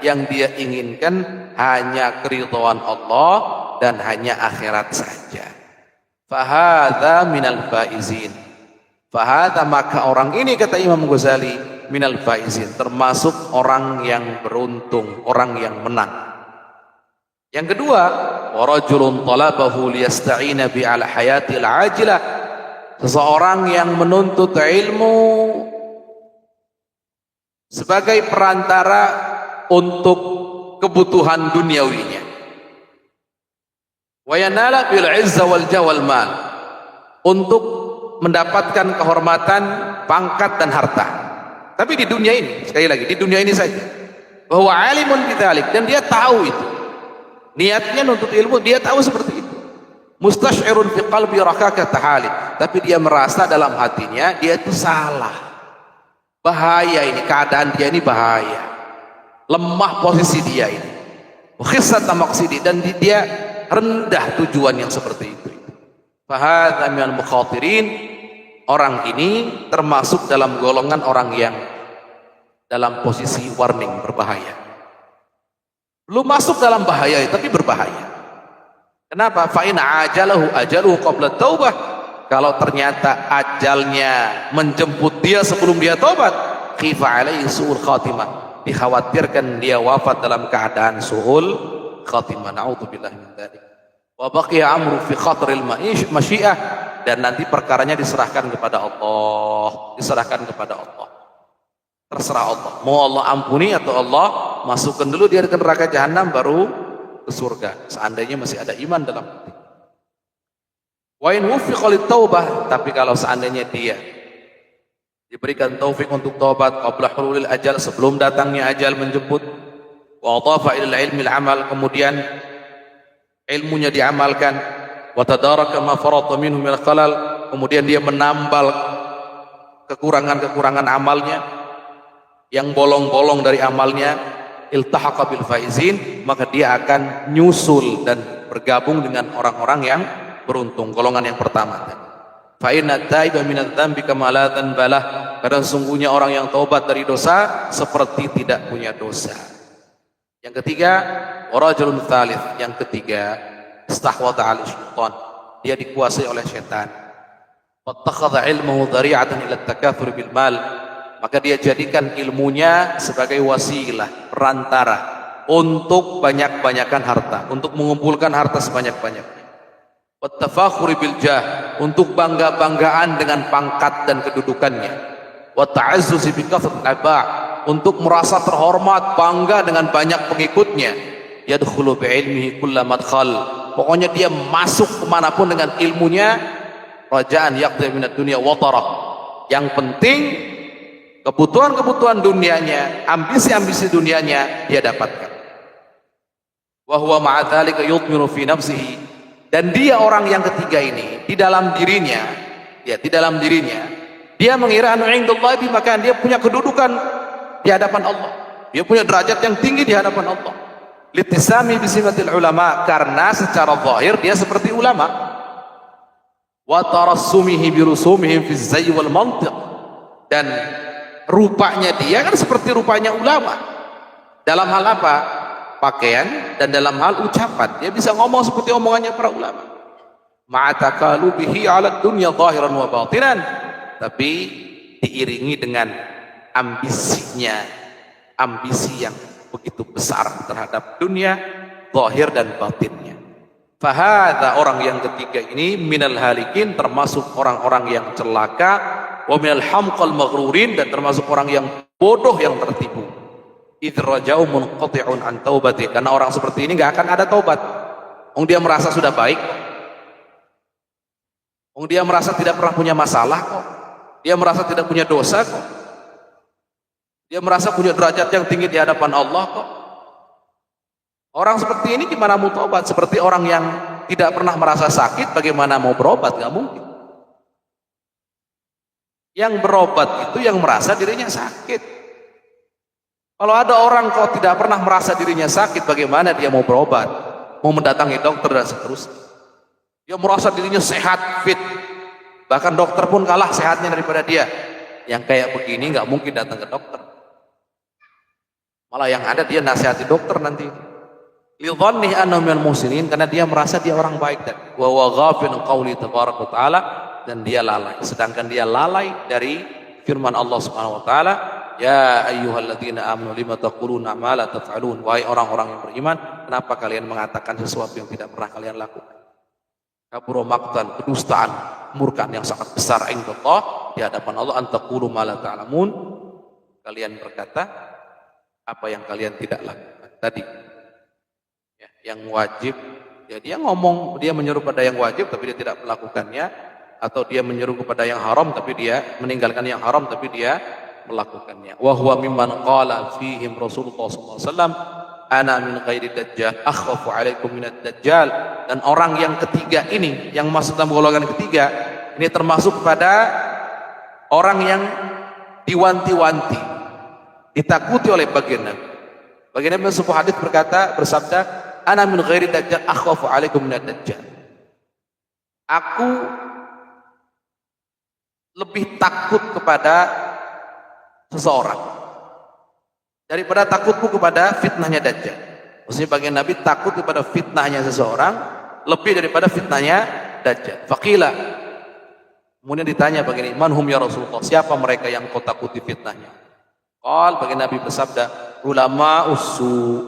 yang dia inginkan hanya keridhaan Allah dan hanya akhirat saja. Fahadha minal faizin, fahadha, maka orang ini, kata Imam Ghazali, minal faizin, termasuk orang yang beruntung, orang yang menang. Yang kedua, wa rajulun talabahu liyasta'ina bi ala hayatil ajilah, seseorang yang menuntut ilmu sebagai perantara untuk kebutuhan duniawinya. Wa yanala bil izza wal jawal mal, untuk mendapatkan kehormatan, pangkat dan harta. Tapi di dunia ini, sekali lagi di dunia ini saja. Bahwa alimun bidzalik, dan dia tahu itu. Niatnya nuntut ilmu, dia tahu seperti itu. Mustasyirun fi qalbi rakaka tahali, tapi dia merasa dalam hatinya dia itu salah, bahaya ini, keadaan dia ini bahaya, lemah posisi dia ini, khissat maqsidi, dan dia rendah tujuan yang seperti itu. Fahadha minal mukhatirin, orang ini termasuk dalam golongan orang yang dalam posisi warning, berbahaya. Belum masuk dalam bahaya tapi berbahaya. Kenapa? Fa in ajaluhu qabla taubah. Kalau ternyata ajalnya menjemput dia sebelum dia tobat, khifa alaihi su'ul khatimah. Dikhawatirkan dia wafat dalam keadaan su'ul khatimah. Na'udzubillahi min dzalik. Wa baqiya amru fi khatril masyiah, dan nanti perkaranya diserahkan kepada Allah. Diserahkan kepada Allah. Terserah Allah. Mau Allah ampuni atau Allah masukkan dulu dia ke neraka jahanam baru ke surga. Seandainya masih ada iman dalam hati. Wa in wuffiqa lit-taubah, tapi kalau seandainya dia diberikan taufik untuk taubat qabla hululil ajal, sebelum datangnya ajal menjemput, wa atafa ila ilmi al-amal, kemudian ilmunya diamalkan, wa tadaraka ma farata minhu min al-khalal, kemudian dia menambal kekurangan-kekurangan amalnya, yang bolong-bolong dari amalnya, iltahaqa bil faizin, maka dia akan nyusul dan bergabung dengan orang-orang yang beruntung, golongan yang pertama. Fa inna taiba minadz dzambi kama la dzambalah, karena sungguhnya orang yang taubat dari dosa seperti tidak punya dosa. Yang ketiga, warajulun tsalits, yang ketiga, istahwadha 'ala syaitan, dia dikuasai oleh setan. Wattakhadha 'ilmahu dhari'atan ila at-takatsur bil mal, maka dia jadikan ilmunya sebagai wasilah, perantara untuk banyak-banyakan harta, untuk mengumpulkan harta sebanyak-banyaknya. Wattafakhuri bil jah, untuk bangga-banggaan dengan pangkat dan kedudukannya. Wa ta'azzuzi bi kathrati al-aba', untuk merasa terhormat, bangga dengan banyak pengikutnya. Yadkhulu bi ilmihi kulla madkhal, pokoknya dia masuk kemanapun dengan ilmunya. Rajaan yaqdi minad dunya watara, yang penting kebutuhan-kebutuhan dunianya, ambisi-ambisi dunianya dia dapatkan. Wa huwa ma'a dzalika yudmiru fi nafsihi, dan dia orang yang ketiga ini di dalam dirinya, dia mengira anu indallahi bi makan, dia punya kedudukan di hadapan Allah, dia punya derajat yang tinggi di hadapan Allah. Litisami bi sifatil ulama, karena secara zahir dia seperti ulama. Wa tarassumihi bi rusumihim fi zayy wal mantiq, dan rupanya dia kan seperti rupanya ulama. Dalam hal apa? Pakaian, dan dalam hal ucapan dia bisa ngomong seperti omongannya para ulama. Ma'atakalubihi 'ala dunya zahiran wa batinan, tapi diiringi dengan ambisinya, ambisi yang begitu besar terhadap dunia zahir dan batinnya. Fahadha, orang yang ketiga ini, minal halikin, termasuk orang-orang yang celaka, wa minal hamqal maghrurin, dan termasuk orang yang bodoh yang tertipu. Idrajau munqati'un an taubati, karena orang seperti ini nggak akan ada taubat. Dia merasa sudah baik, dia merasa tidak pernah punya masalah kok, dia merasa tidak punya dosa kok, dia merasa punya derajat yang tinggi di hadapan Allah kok. Orang seperti ini gimana mau taubat? Seperti orang yang tidak pernah merasa sakit, bagaimana mau berobat? Nggak mungkin. Yang berobat itu yang merasa dirinya sakit. Kalau ada orang kok tidak pernah merasa dirinya sakit, bagaimana dia mau berobat, mau mendatangi dokter dan seterusnya? Dia merasa dirinya sehat, fit, bahkan dokter pun kalah sehatnya daripada dia. Yang kayak begini nggak mungkin datang ke dokter, malah yang ada dia nasihati dokter nanti. Lidhanni annahu minal muhsinin, karena dia merasa dia orang baik, dan wa ghafilun qauli tabaraka wa taala, dan dia lalai, sedangkan dia lalai dari firman Allah Subhanahu wa taala, ya ayyuhalladzina amanu lima taquluna ma la taf'alun, wahai orang-orang yang beriman, kenapa kalian mengatakan sesuatu yang tidak pernah kalian lakukan? Kabura maqtan, kedustaan, kemurkaan yang sangat besar indallah, di hadapan Allah, an taqulu ma la ta'lamun, kalian berkata apa yang kalian tidak lakukan tadi. Yang wajib, ya dia ngomong, dia menyeru pada yang wajib tapi dia tidak melakukannya, atau dia menyeru kepada yang haram tapi dia meninggalkan yang haram tapi dia melakukannya. Wa huwa mimman qala fihim Rasulullah sallallahu alaihi wasallam, ana min ghairi dajjal akhwafu alaikum minad dajjal. Dan orang yang ketiga ini, yang masuk dalam golongan ketiga ini, termasuk pada orang yang diwanti-wanti, ditakuti oleh baginda. Baginda dalam sebuah hadis bersabda, ana min ghairi dajjal akhwafu alaikum minad dajjal. Aku lebih takut kepada seseorang daripada takutmu kepada fitnahnya Dajjal. Maksudnya bagian Nabi takut kepada fitnahnya seseorang lebih daripada fitnahnya Dajjal. Faqila, kemudian ditanya begini, manhum ya Rasulullah, siapa mereka yang kau takuti fitnahnya? Qal, bagian Nabi bersabda, ulama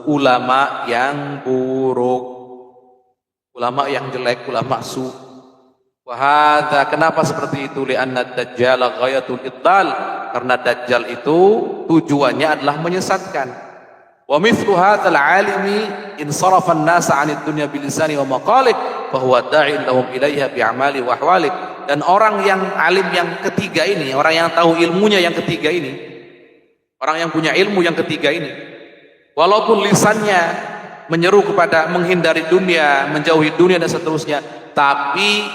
ulama yang buruk, ulama yang jelek, ulama su. Wahada, kenapa seperti itu? Lianna Dajjal ghayatul idlal, karena Dajjal itu tujuannya adalah menyesatkan. Wa mithlu hadzal alimi in sarafa an-nasa 'anid dunya bilisani wa maqalih fa huwa da'in lahum ilaiha bi'amali wa ahwalik. Dan orang yang alim yang ketiga ini, orang yang tahu ilmunya yang ketiga ini, orang yang punya ilmu yang ketiga ini, walaupun lisannya menyeru kepada menghindari dunia, menjauhi dunia dan seterusnya, tapi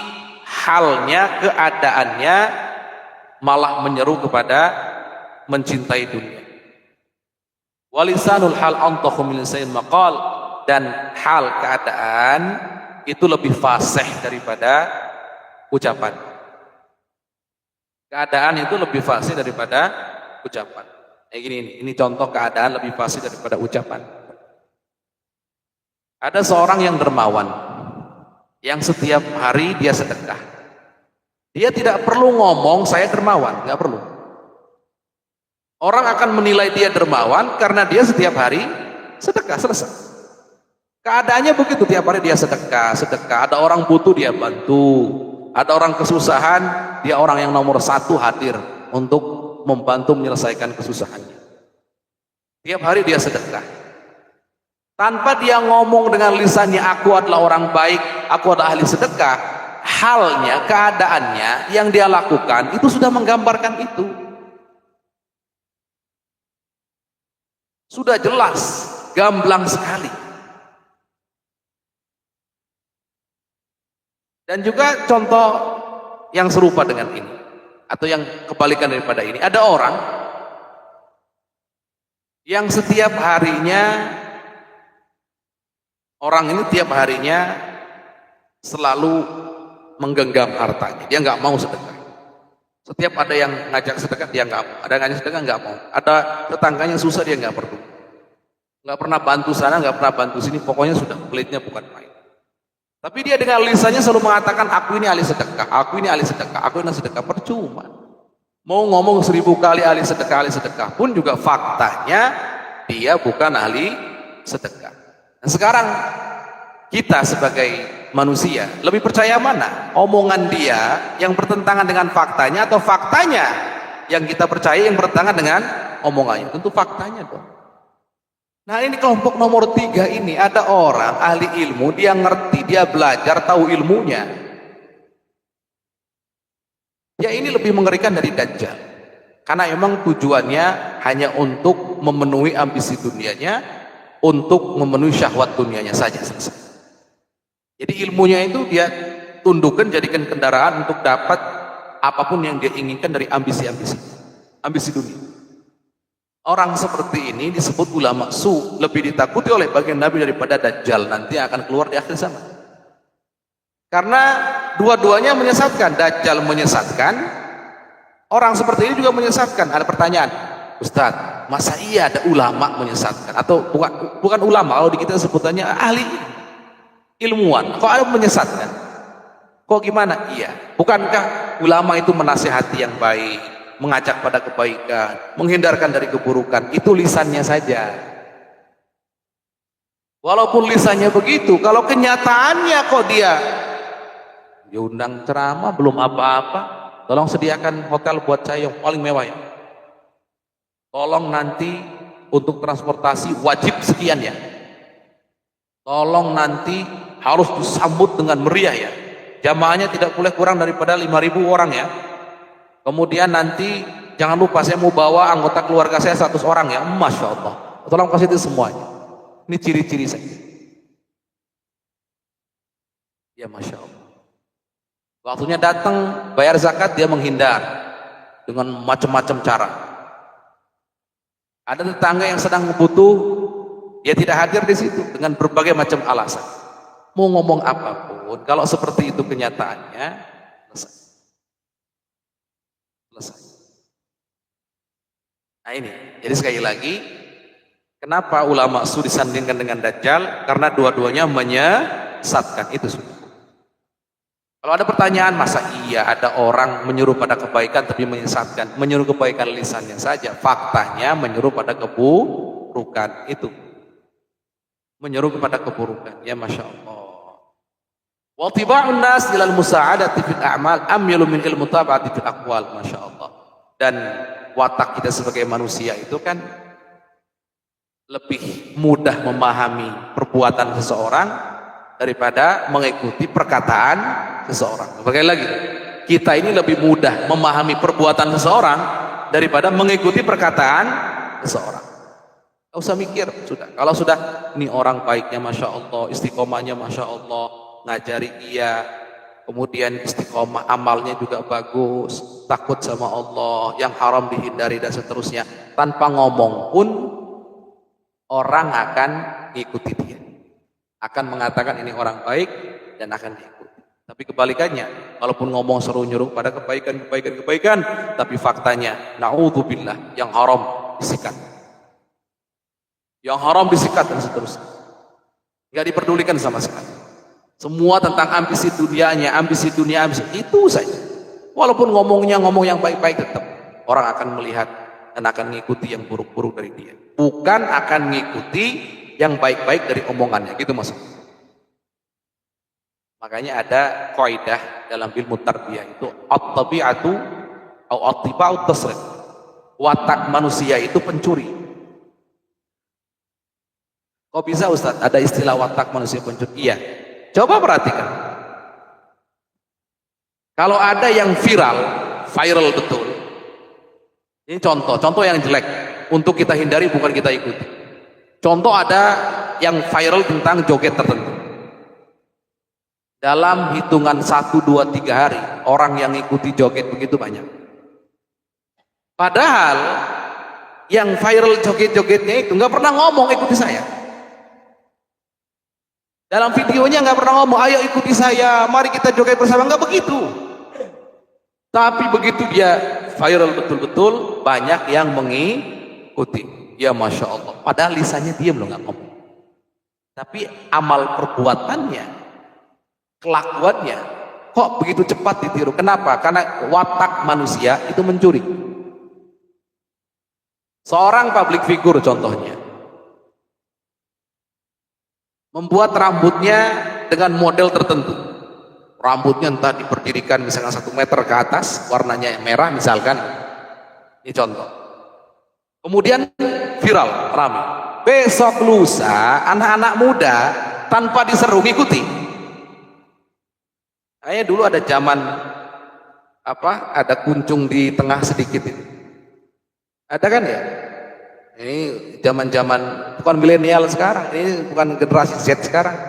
halnya, keadaannya malah menyeru kepada mencintai dunia. Walisanul hal antahu min lisanil maqal, dan hal keadaan itu lebih fasih daripada ucapan. Keadaan itu lebih fasih daripada ucapan. Gini, ini contoh keadaan lebih fasih daripada ucapan. Ada seorang yang dermawan, yang setiap hari dia sedekah. Dia tidak perlu ngomong saya dermawan, nggak perlu. Orang akan menilai dia dermawan karena dia setiap hari sedekah, selesai. Keadaannya begitu, tiap hari dia sedekah. Ada orang butuh dia bantu, ada orang kesusahan, dia orang yang nomor satu hadir untuk membantu menyelesaikan kesusahannya. Tiap hari dia sedekah. Tanpa dia ngomong dengan lisannya, aku adalah orang baik, aku adalah ahli sedekah, halnya, keadaannya yang dia lakukan itu sudah menggambarkan itu. Sudah jelas, gamblang sekali. Dan juga contoh yang serupa dengan ini, atau yang kebalikan daripada ini, ada orang yang setiap harinya, orang ini tiap harinya selalu menggenggam hartanya, dia nggak mau sedekah. Setiap ada yang ngajak sedekah dia nggak mau, ada yang ngajak sedekah nggak mau, ada tetangganya susah dia nggak perlu, nggak pernah bantu sana, nggak pernah bantu sini, pokoknya sudah pelitnya bukan main. Tapi dia dengan lisannya selalu mengatakan aku ini ahli sedekah, aku ini ahli sedekah, aku ini ahli sedekah. Percuma. Mau ngomong 1000 kali ahli sedekah pun juga faktanya dia bukan ahli sedekah. Nah, sekarang kita sebagai manusia lebih percaya mana? Omongan dia yang bertentangan dengan faktanya, atau faktanya yang kita percaya yang bertentangan dengan omongannya? Tentu faktanya dong. Nah, ini kelompok nomor 3 ini, ada orang ahli ilmu, dia ngerti, dia belajar, tahu ilmunya. Ya, ini lebih mengerikan dari Dajjal. Karena memang tujuannya hanya untuk memenuhi ambisi dunianya, untuk memenuhi syahwat dunianya saja, selesai. Jadi ilmunya itu dia tundukkan, jadikan kendaraan untuk dapat apapun yang dia inginkan dari ambisi dunia. Orang seperti ini disebut ulama su, lebih ditakuti oleh bagian Nabi daripada Dajjal nanti akan keluar di akhir zaman. Karena dua-duanya menyesatkan. Dajjal menyesatkan, orang seperti ini juga menyesatkan. Ada pertanyaan, Ustaz, masa iya ada ulama menyesatkan? Atau bukan ulama, kalau di kita sebutannya ahli ilmuwan, kok ada menyesatkan? Kok gimana? Iya, bukankah ulama itu menasihati yang baik, mengajak pada kebaikan, menghindarkan dari keburukan? Itu lisannya saja. Walaupun lisannya begitu, kalau kenyataannya kok dia undang ceramah belum apa-apa, tolong sediakan hotel buat saya yang paling mewah ya, tolong nanti untuk transportasi wajib sekian ya, tolong nanti harus disambut dengan meriah ya, jamaahnya tidak boleh kurang daripada 5.000 orang ya, kemudian nanti jangan lupa saya mau bawa anggota keluarga saya 100 orang ya, Masya Allah, tolong kasih itu semuanya. Ini ciri-ciri saya ya, Masya Allah. Waktunya datang bayar zakat, dia menghindar dengan macam-macam cara. Ada tetangga yang sedang butuh, dia tidak hadir di situ dengan berbagai macam alasan. Mau ngomong apapun, kalau seperti itu kenyataannya, selesai. Nah ini, jadi sekali lagi, Kenapa ulama su disandingkan dengan Dajjal? Karena dua-duanya menyesatkan. Itu sudah. Kalau ada pertanyaan, masa iya ada orang menyuruh pada kebaikan tapi menyesatkan? Menyuruh kebaikan lisannya saja. Faktanya menyuruh pada keburukan. Itu. Menyuruh kepada keburukan. Ya Masya Allah. Wa tiba'un nas ilal musa'adati fil a'mal amyalu min ilmu taba'ati fil aqwal. Masya Allah. Dan watak kita sebagai manusia itu kan lebih mudah memahami perbuatan seseorang daripada mengikuti perkataan seseorang. Sekali lagi, kita ini lebih mudah memahami perbuatan seseorang daripada mengikuti perkataan seseorang. Gak usah mikir, sudah. Kalau sudah, ini orang baiknya Masya Allah, istiqomahnya Masya Allah, ngajari dia, kemudian istiqomah amalnya juga bagus, takut sama Allah, yang haram dihindari dan seterusnya. Tanpa ngomong pun orang akan ikuti dia, akan mengatakan ini orang baik dan akan diikuti. Tapi kebalikannya, walaupun ngomong seru nyuruh pada kebaikan, tapi faktanya naudzubillah yang haram disikat, yang haram disikat dan seterusnya, nggak diperdulikan sama sekali. Semua tentang ambisi dunianya, ambisi dunia, ambisi itu saja. Walaupun ngomongnya ngomong yang baik-baik, tetap orang akan melihat dan akan mengikuti yang buruk-buruk dari dia, bukan akan mengikuti yang baik-baik dari omongannya. Gitu maksudnya. Makanya ada kaidah dalam ilmu tarbiyah itu at-tabi'atu atau at-tiba'ut tasrif. Watak manusia itu pencuri. Kok bisa Ustaz ada istilah watak manusia pencuri? Iya. Coba perhatikan. Kalau ada yang viral betul. Ini contoh yang jelek untuk kita hindari, bukan kita ikuti. Contoh ada yang viral tentang joget tertentu. Dalam hitungan 1, 2, 3 hari, orang yang ikuti joget begitu banyak. Padahal yang viral joget-jogetnya itu nggak pernah ngomong ikuti saya. Dalam videonya nggak pernah ngomong, ayo ikuti saya, mari kita joget bersama, nggak begitu. Tapi begitu dia viral betul-betul, banyak yang mengikuti. Ya Masya Allah. Padahal lisannya diam loh, nggak ngomong. Tapi amal perbuatannya, kelakuannya, kok begitu cepat ditiru? Kenapa? Karena watak manusia itu mencuri. Seorang public figure contohnya, membuat rambutnya dengan model tertentu. Rambutnya entah diberdirikan misalkan 1 meter ke atas, warnanya merah misalkan. Ini contoh. Kemudian viral, ramai. Besok lusa anak-anak muda tanpa diseru ngikuti. Kayaknya dulu ada zaman ada kuncung di tengah sedikit itu. Ada kan ya? Ini zaman-zaman bukan milenial sekarang, ini bukan generasi Z sekarang.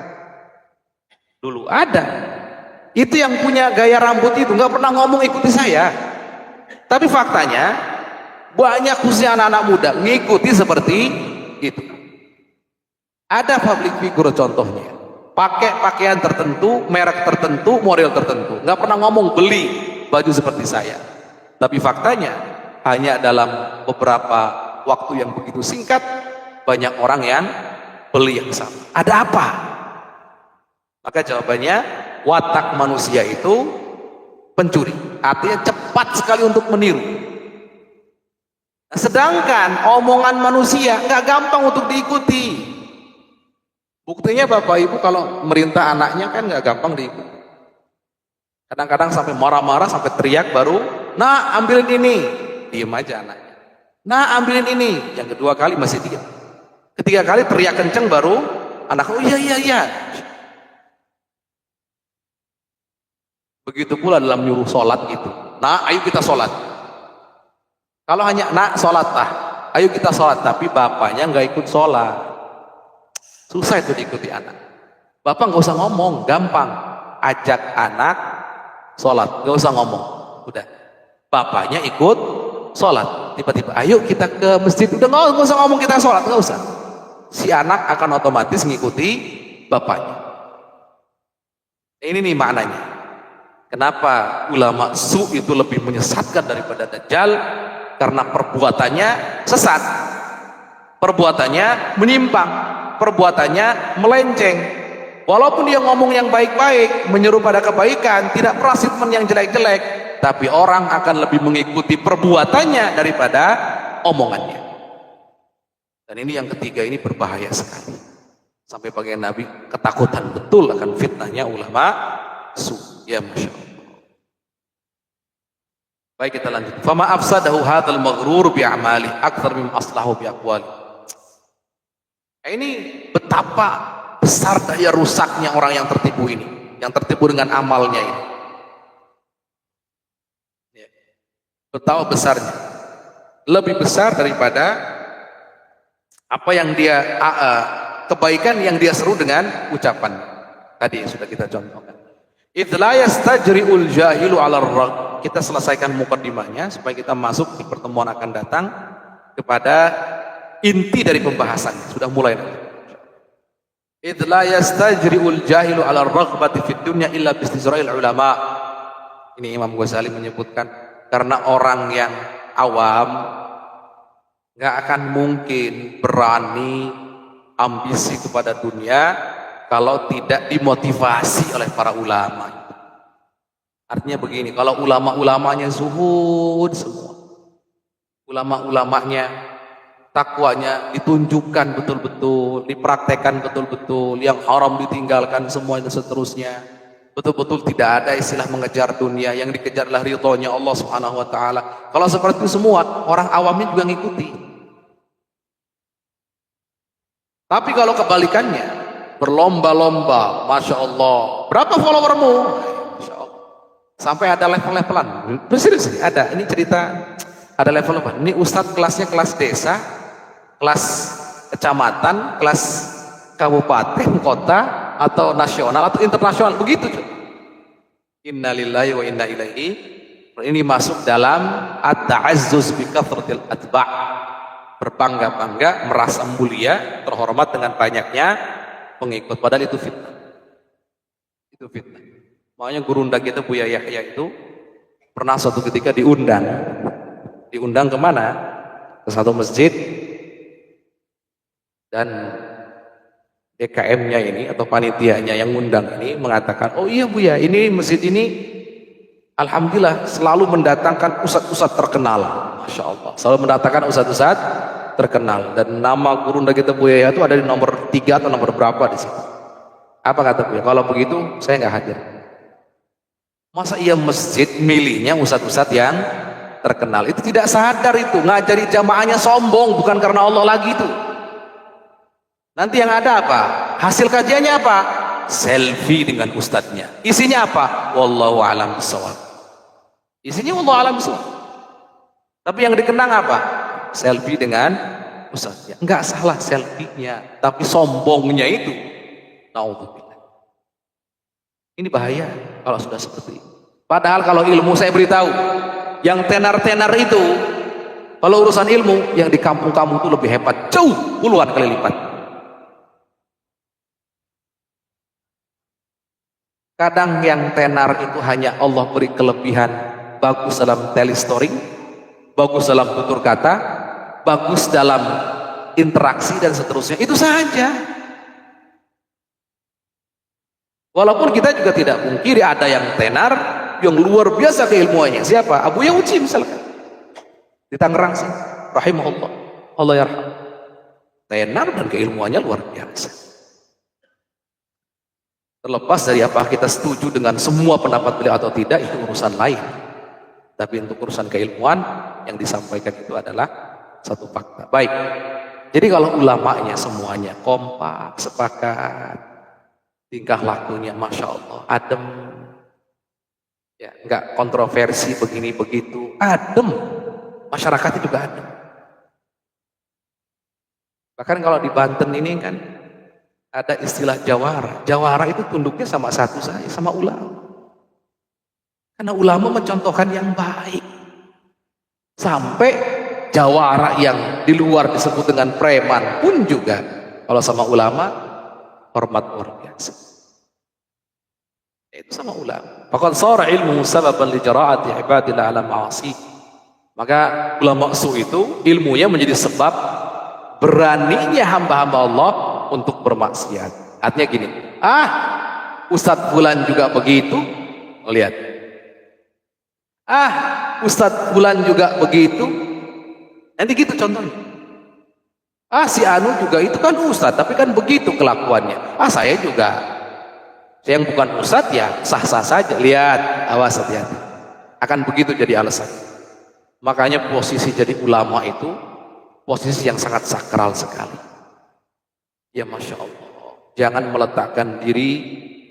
Dulu ada. Itu yang punya gaya rambut itu nggak pernah ngomong ikuti saya. Tapi faktanya banyak khususnya anak-anak muda ngikuti seperti itu. Ada public figure contohnya, pakai pakaian tertentu, merek tertentu, model tertentu, nggak pernah ngomong beli baju seperti saya. Tapi faktanya hanya dalam beberapa waktu yang begitu singkat banyak orang yang beli yang sama. Ada apa? Maka jawabannya, watak manusia itu pencuri, artinya cepat sekali untuk meniru. Sedangkan omongan manusia nggak gampang untuk diikuti. Buktinya Bapak Ibu kalau merintah anaknya kan nggak gampang diikuti. Kadang-kadang sampai marah-marah, sampai teriak baru, nah ambilin ini, diem aja anaknya. Nah ambilin ini, yang kedua kali masih diam. Ketiga kali teriak kenceng baru anak, oh iya. Begitu pula dalam nyuruh sholat itu. Nah, ayo kita sholat. Kalau hanya nak sholat ayo kita sholat, tapi bapaknya nggak ikut sholat, susah itu diikuti anak. Bapak nggak usah ngomong, gampang, ajak anak sholat, nggak usah ngomong, udah. Bapaknya ikut sholat, tiba-tiba, ayo kita ke masjid, udah nggak usah ngomong kita sholat, nggak usah. Si anak akan otomatis ngikuti bapaknya. Ini nih maknanya. Kenapa ulama su itu lebih menyesatkan daripada Dajjal? Karena perbuatannya sesat. perbuatannya menyimpang, perbuatannya melenceng. Walaupun dia ngomong yang baik-baik, menyuruh pada kebaikan, tidak pernah statement yang jelek-jelek, tapi orang akan lebih mengikuti perbuatannya daripada omongannya. Dan ini yang ketiga, ini berbahaya sekali. Sampai bagian Nabi ketakutan betul akan fitnahnya ulama su. Ya Masya Allah. Baik, kita lanjut. Fama afsadahu hadzal maghrur bi a'mali aktsar mimma aslahu bi aqwali. Ini betapa besar daya rusaknya orang yang tertipu ini, yang tertipu dengan amalnya ini. Ya. Betapa besarnya, lebih besar daripada apa yang dia kebaikan yang dia seru dengan ucapan tadi yang sudah kita contohkan. Idz la yastajri'ul jahilu 'ala ar-ragh. Kita selesaikan mukaddimahnya supaya kita masuk di pertemuan akan datang kepada inti dari pembahasan. Sudah mulai nanti. Idz la yastajri'ul jahilu 'ala ar-raghbati fid dunya illa bistizra'il ulama. Ini Imam Ghazali menyebutkan karena orang yang awam nggak akan mungkin berani ambisi kepada dunia kalau tidak dimotivasi oleh para ulama. Artinya begini, kalau ulama-ulamanya zuhud semua, ulama-ulamanya takwanya ditunjukkan betul-betul, dipraktekkan betul-betul, yang haram ditinggalkan semua itu seterusnya, betul-betul tidak ada istilah mengejar dunia, yang dikejar adalah ridhonya Allah Subhanahu wa taala. Kalau seperti itu semua, orang awamnya juga ngikuti. Tapi kalau kebalikannya, berlomba-lomba, Masya Allah, berapa followermu? Masya Allah. Sampai ada level-levelan. Serius, ada. Ini cerita, ada level-levelan. Ini ustadz kelasnya kelas desa, kelas kecamatan, kelas kabupaten, kota, atau nasional, atau internasional. Begitu. Inna lillahi wa inna ilaihi. Ini masuk dalam at-ta'azzuz bi kathratil atba'. Berbangga-bangga, merasa mulia, terhormat dengan banyaknya pengikut. Padahal itu fitnah. Itu fitnah. Makanya gurunda kita Buya Yahya itu pernah suatu ketika diundang. Diundang kemana? Ke satu masjid. Dan DKM-nya ini atau panitianya yang ngundang ini mengatakan, oh iya Buya, ini masjid ini alhamdulillah selalu mendatangkan ustadz-ustadz terkenal. Masya Allah, selalu mendatangkan ustadz-ustadz terkenal, dan nama gurunda kita Buya itu ada di nomor 3 atau nomor berapa di situ. Apa kata Buya? Kalau begitu saya nggak hadir. Masa iya masjid milihnya ustadz-ustadz yang terkenal? Itu tidak sadar, itu ngajari jamaahnya sombong, bukan karena Allah lagi itu. Nanti yang ada apa? Hasil kajiannya apa? Selfie dengan ustadznya. Isinya apa? Wallahu a'lam bishawab. Isinya wallahu a'lam bishawab. Tapi yang dikenang apa? Selfie dengan ustadznya. Enggak salah selfie-nya, tapi sombongnya itu. Naudzubillah. Ini bahaya kalau sudah seperti itu. Padahal kalau ilmu, saya beritahu, yang tenar-tenar itu, kalau urusan ilmu, yang di kampung-kampung itu lebih hebat, jauh puluhan kali lipat. Kadang yang tenar itu hanya Allah beri kelebihan, bagus dalam telestoring, bagus dalam tutur kata, bagus dalam interaksi dan seterusnya. Itu saja. Walaupun kita juga tidak mungkiri ada yang tenar, yang luar biasa keilmuannya. Siapa? Abu Yauci misalkan di Tangerang sih, rahimahullah, Allah yarham. Tenar dan keilmuannya luar biasa. Terlepas dari apa kita setuju dengan semua pendapat beliau atau tidak, itu urusan lain. Tapi untuk urusan keilmuan yang disampaikan itu adalah satu fakta. Baik. Jadi kalau ulamanya semuanya kompak, sepakat, tingkah lakunya Masya Allah, adem, ya, enggak kontroversi begini begitu, adem, masyarakatnya juga adem. Bahkan kalau di Banten ini kan ada istilah jawara. Jawara itu tunduknya sama satu saja, sama ulama. Karena ulama mencontohkan yang baik. Sampai jawara yang di luar disebut dengan preman pun juga, kalau sama ulama, hormat luar biasa. Itu sama ulama. Faqad shara ilmu sababan li jara'ati ibadillah ala ma'asi. Maka ulama su itu ilmunya menjadi sebab Beraninya hamba-hamba Allah untuk bermaksiat. Artinya gini, Ustadz Fulan juga begitu. Lihat, Ustadz Fulan juga begitu. Nanti gitu contohnya. Si Anu juga itu kan Ustadz, tapi kan begitu kelakuannya. Saya juga. Saya yang bukan Ustadz ya sah-sah saja. Lihat, awas hati-hati. Akan begitu jadi alasan. Makanya posisi jadi ulama itu posisi yang sangat sakral sekali. Ya Masya Allah. Jangan meletakkan diri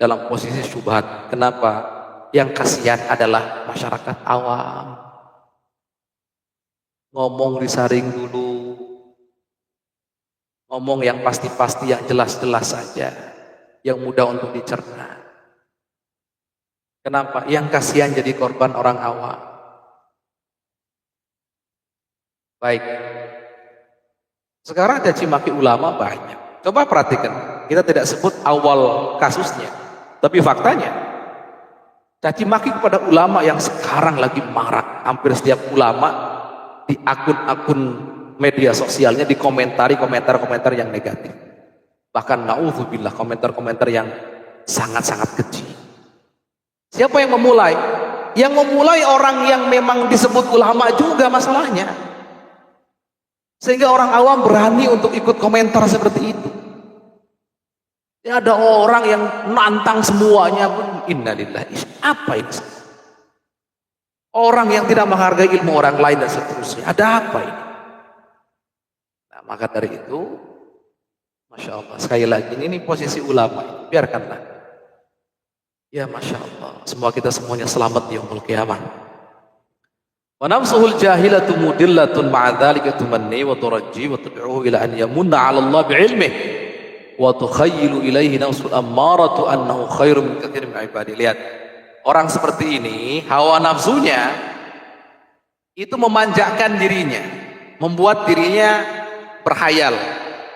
dalam posisi syubhat. Kenapa? Yang kasihan adalah masyarakat awam. Ngomong disaring dulu. Ngomong yang pasti-pasti, yang jelas-jelas saja. Yang mudah untuk dicerna. Kenapa? Yang kasihan jadi korban orang awam. Baik. Sekarang caci maki ulama banyak. Coba perhatikan. Kita tidak sebut awal kasusnya. Tapi faktanya. Caci maki kepada ulama yang sekarang lagi marak. Hampir setiap ulama di akun-akun media sosialnya dikomentari komentar-komentar yang negatif. Bahkan na'udzubillah komentar-komentar yang sangat-sangat keji. Siapa yang memulai? Yang memulai orang yang memang disebut ulama juga masalahnya. Sehingga orang awam berani untuk ikut komentar seperti itu. Ya, ada orang yang nantang semuanya pun innalillahi. Apa ini? Orang yang tidak menghargai ilmu orang lain dan seterusnya. Ada apa ini? Nah, maka dari itu Masya Allah, sekali lagi ini posisi ulama, biarkanlah. Ya Masya Allah, semua kita semuanya selamat di yaumul qiyamah. Wa nafsuhul jahilatu mudillatun ma'adzalika tumanni wa turajji wa tud'uhu ila an yamunna 'ala Allah bi'ilmihi wa tukhayyilu ilaihi nafsul ammaratu annahu khairum min katsirin min ibadi. Lihat, orang seperti ini hawa nafsunya itu memanjakan dirinya, membuat dirinya berhayal,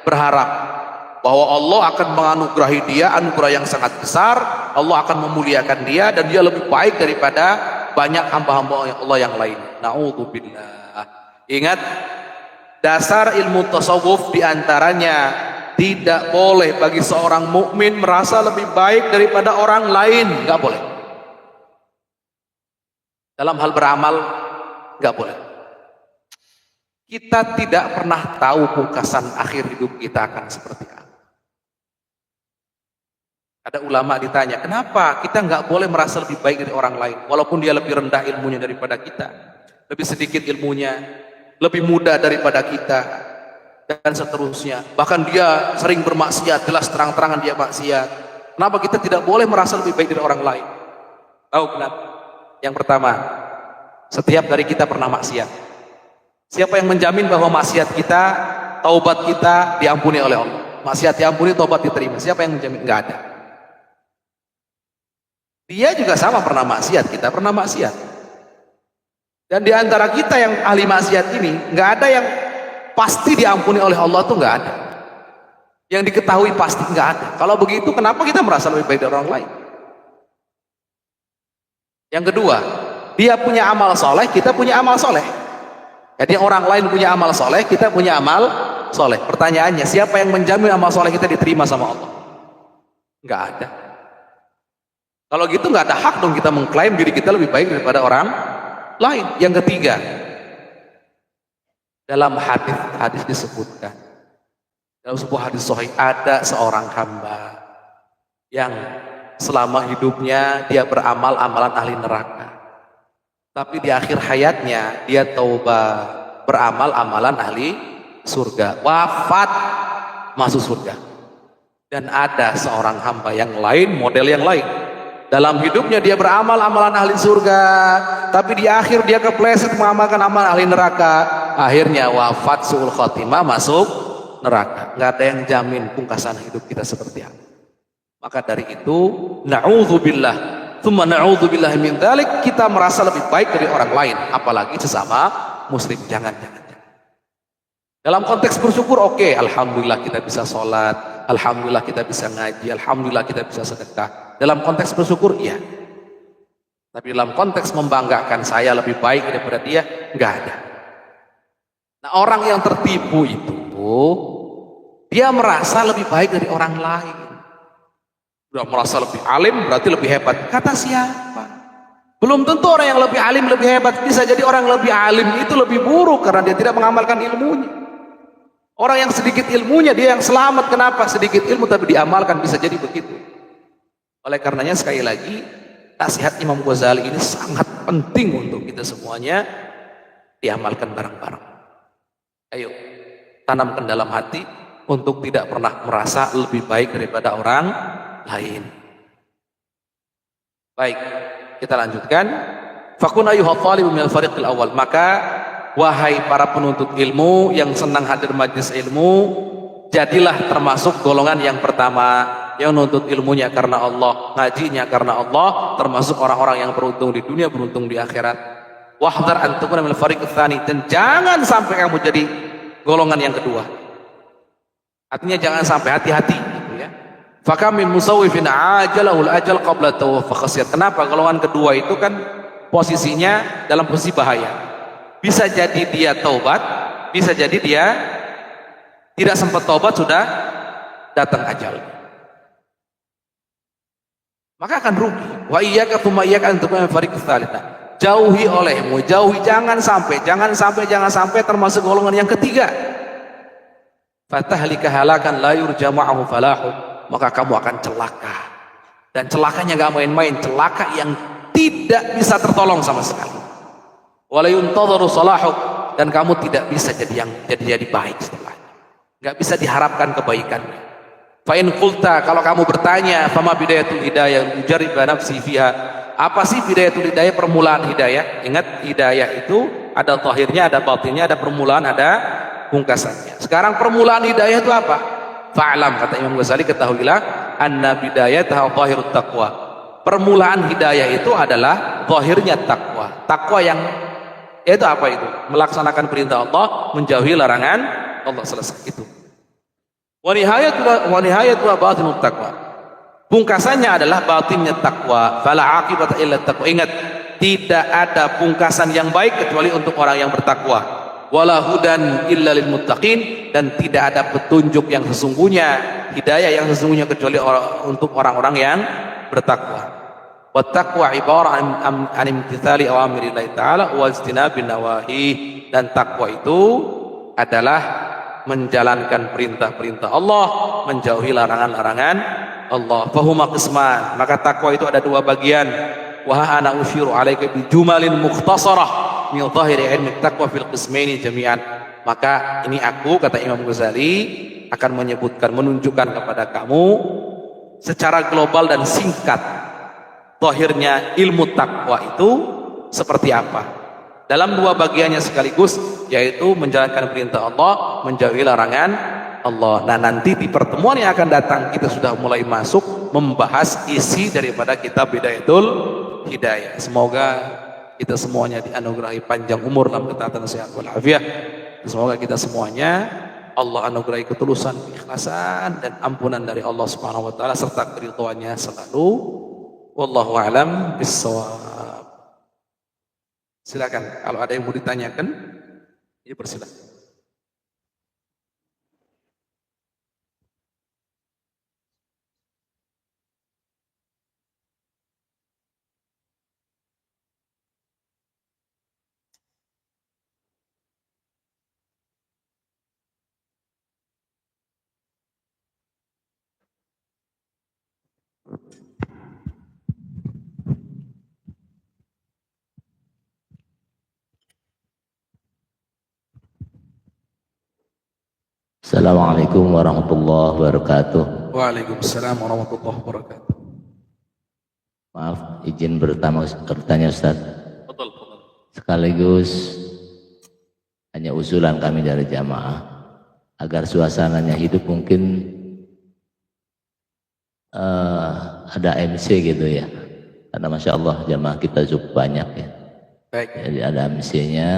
berharap bahwa Allah akan menganugerahi dia anugerah yang sangat besar, Allah akan memuliakan dia dan dia lebih baik daripada banyak hamba-hamba Allah yang lain. Na'udzubillah. Ingat, dasar ilmu tasawuf diantaranya tidak boleh bagi seorang mukmin merasa lebih baik daripada orang lain, nggak boleh. Dalam hal beramal nggak boleh. Kita tidak pernah tahu pungkasan akhir hidup kita akan seperti apa. Ada ulama ditanya, kenapa kita nggak boleh merasa lebih baik dari orang lain, walaupun dia lebih rendah ilmunya daripada kita, lebih sedikit ilmunya, lebih muda daripada kita, dan seterusnya. Bahkan dia sering bermaksiat, jelas terang-terangan dia maksiat. Kenapa kita tidak boleh merasa lebih baik dari orang lain? Tahu kenapa? Yang pertama, setiap dari kita pernah maksiat. Siapa yang menjamin bahwa maksiat kita, taubat kita diampuni oleh Allah? Maksiat diampuni, taubat diterima. Siapa yang menjamin? Nggak ada. Dia juga sama pernah maksiat, kita pernah maksiat. Dan di antara kita yang ahli maksiat ini, nggak ada yang pasti diampuni oleh Allah, tuh nggak ada. Yang diketahui pasti nggak ada. Kalau begitu, kenapa kita merasa lebih baik dari orang lain? Yang kedua, dia punya amal soleh, kita punya amal soleh. Jadi orang lain punya amal soleh, kita punya amal soleh. Pertanyaannya, siapa yang menjamin amal soleh kita diterima sama Allah? Nggak ada. Kalau gitu nggak ada hak dong kita mengklaim diri kita lebih baik daripada orang lain. Yang ketiga, dalam hadis disebutkan, dalam sebuah hadis sahih, ada seorang hamba yang selama hidupnya dia beramal amalan ahli neraka, tapi di akhir hayatnya dia taubat beramal amalan ahli surga, wafat masuk surga. Dan ada seorang hamba yang lain, model yang lain, dalam hidupnya dia beramal amalan ahli surga, tapi di akhir dia kepleset mengamalkan amalan ahli neraka, akhirnya wafat su'ul khotimah masuk neraka. Nggak ada yang jamin pungkasan hidup kita seperti apa. Maka dari itu, na'udzubillah, tsumma na'udzubillah min dzalik, kita merasa lebih baik dari orang lain, apalagi sesama muslim. Jangan. Dalam konteks bersyukur, oke, alhamdulillah kita bisa sholat, alhamdulillah kita bisa ngaji, alhamdulillah kita bisa sedekah. Dalam konteks bersyukur, iya. Tapi dalam konteks membanggakan saya lebih baik daripada dia, nggak ada. Nah, orang yang tertipu itu dia merasa lebih baik dari orang lain. Sudah merasa lebih alim berarti lebih hebat. Kata siapa? Belum tentu orang yang lebih alim lebih hebat. Bisa jadi orang yang lebih alim itu lebih buruk karena dia tidak mengamalkan ilmunya. Orang yang sedikit ilmunya dia yang selamat. Kenapa? Sedikit ilmu tapi diamalkan, bisa jadi begitu. Oleh karenanya sekali lagi nasihat Imam Ghazali ini sangat penting untuk kita semuanya diamalkan bareng-bareng. Ayo tanamkan dalam hati untuk tidak pernah merasa lebih baik daripada orang lain. Baik, kita lanjutkan. Fakun ayyuhat thalibun minal fariqil awal. Maka wahai para penuntut ilmu yang senang hadir majelis ilmu, jadilah termasuk golongan yang pertama yang menuntut ilmunya karena Allah, ngajinya karena Allah, termasuk orang-orang yang beruntung di dunia, beruntung di akhirat. Wahdhar an takuna minal fariqits tsani, dan jangan sampai kamu jadi golongan yang kedua. Artinya jangan sampai, hati-hati gitu ya. Fakam min musawwifin ajalahul ajal qabla tawaffa. Kenapa? Golongan kedua itu kan posisinya dalam posisi bahaya. Bisa jadi dia taubat, bisa jadi dia tidak sempat taubat sudah datang ajal. Maka akan rugi. Wa iyyaka tsumma iyyaka an takuna min fariqits tsalits. Jauhi olehmu, jauhi, jangan sampai termasuk golongan yang ketiga. Fatahlika halakan la yurja ma'ahu falahu. Maka kamu akan celaka. Dan celakanya gak main-main, celaka yang tidak bisa tertolong sama sekali. Wala yuntadharu salahuk, dan kamu tidak bisa jadi baik setelahnya. Gak bisa diharapkan kebaikannya. Fa in qulta, kalau kamu bertanya, fama bidayatul hidayah mujarrib nafsi fiha. Apa sih bidayatul hidayah, permulaan hidayah? Ingat, hidayah itu ada zahirnya, ada batinnya, ada permulaan, ada pungkasannya. Sekarang permulaan hidayah itu apa? Fa'lam, kata Imam Ghazali, ketahuilah anna bidayatahu zahirut taqwa. Permulaan hidayah itu adalah zahirnya takwa. Takwa yang itu apa itu? Melaksanakan perintah Allah, menjauhi larangan Allah, selesai itu. Wa nihayatu batinut taqwa. Pungkasannya adalah batinnya takwa. Fala aqibata illa taqwa. Ingat, tidak ada pungkasan yang baik kecuali untuk orang yang bertakwa. Wala hudan illa lil muttaqin, dan tidak ada petunjuk yang sesungguhnya, hidayah yang sesungguhnya kecuali untuk orang-orang yang bertakwa. Wa taqwa ibarah an imtithali awamirillahi ta'ala wa ijtinabin nawahi, dan takwa itu adalah menjalankan perintah-perintah Allah, menjauhi larangan-larangan Allah. Fahuma qisman, maka takwa itu ada dua bagian. Wa ana usyiru alaika bi jumalin mukhtasarah min zahiri ilmi taqwa fil qismaini jami'an. Maka ini aku, kata Imam Ghazali, akan menyebutkan, menunjukkan kepada kamu secara global dan singkat zahirnya ilmu takwa itu seperti apa dalam dua bagiannya sekaligus, yaitu menjalankan perintah Allah, menjauhi larangan Allah. Nah, nanti di pertemuan yang akan datang kita sudah mulai masuk membahas isi daripada kitab Bidayatul Hidayah. Semoga kita semuanya dianugerahi panjang umur dalam ketaatan sehat wal afiah. Semoga kita semuanya Allah anugerahi ketulusan, keikhlasan, dan ampunan dari Allah Subhanahu wa taala serta keridhaannya selalu. Wallahu a'lam bissawab. Silakan kalau ada yang mau ditanyakan, ya persilakan. Assalamualaikum warahmatullahi wabarakatuh. Waalaikumsalam warahmatullahi wabarakatuh. Maaf, izin bertanya Ustaz. Betul. Sekaligus hanya usulan kami dari jamaah agar suasananya hidup, mungkin ada MC gitu ya. Karena Masya Allah jamaah kita cukup banyak ya. Baik. Jadi ada MC-nya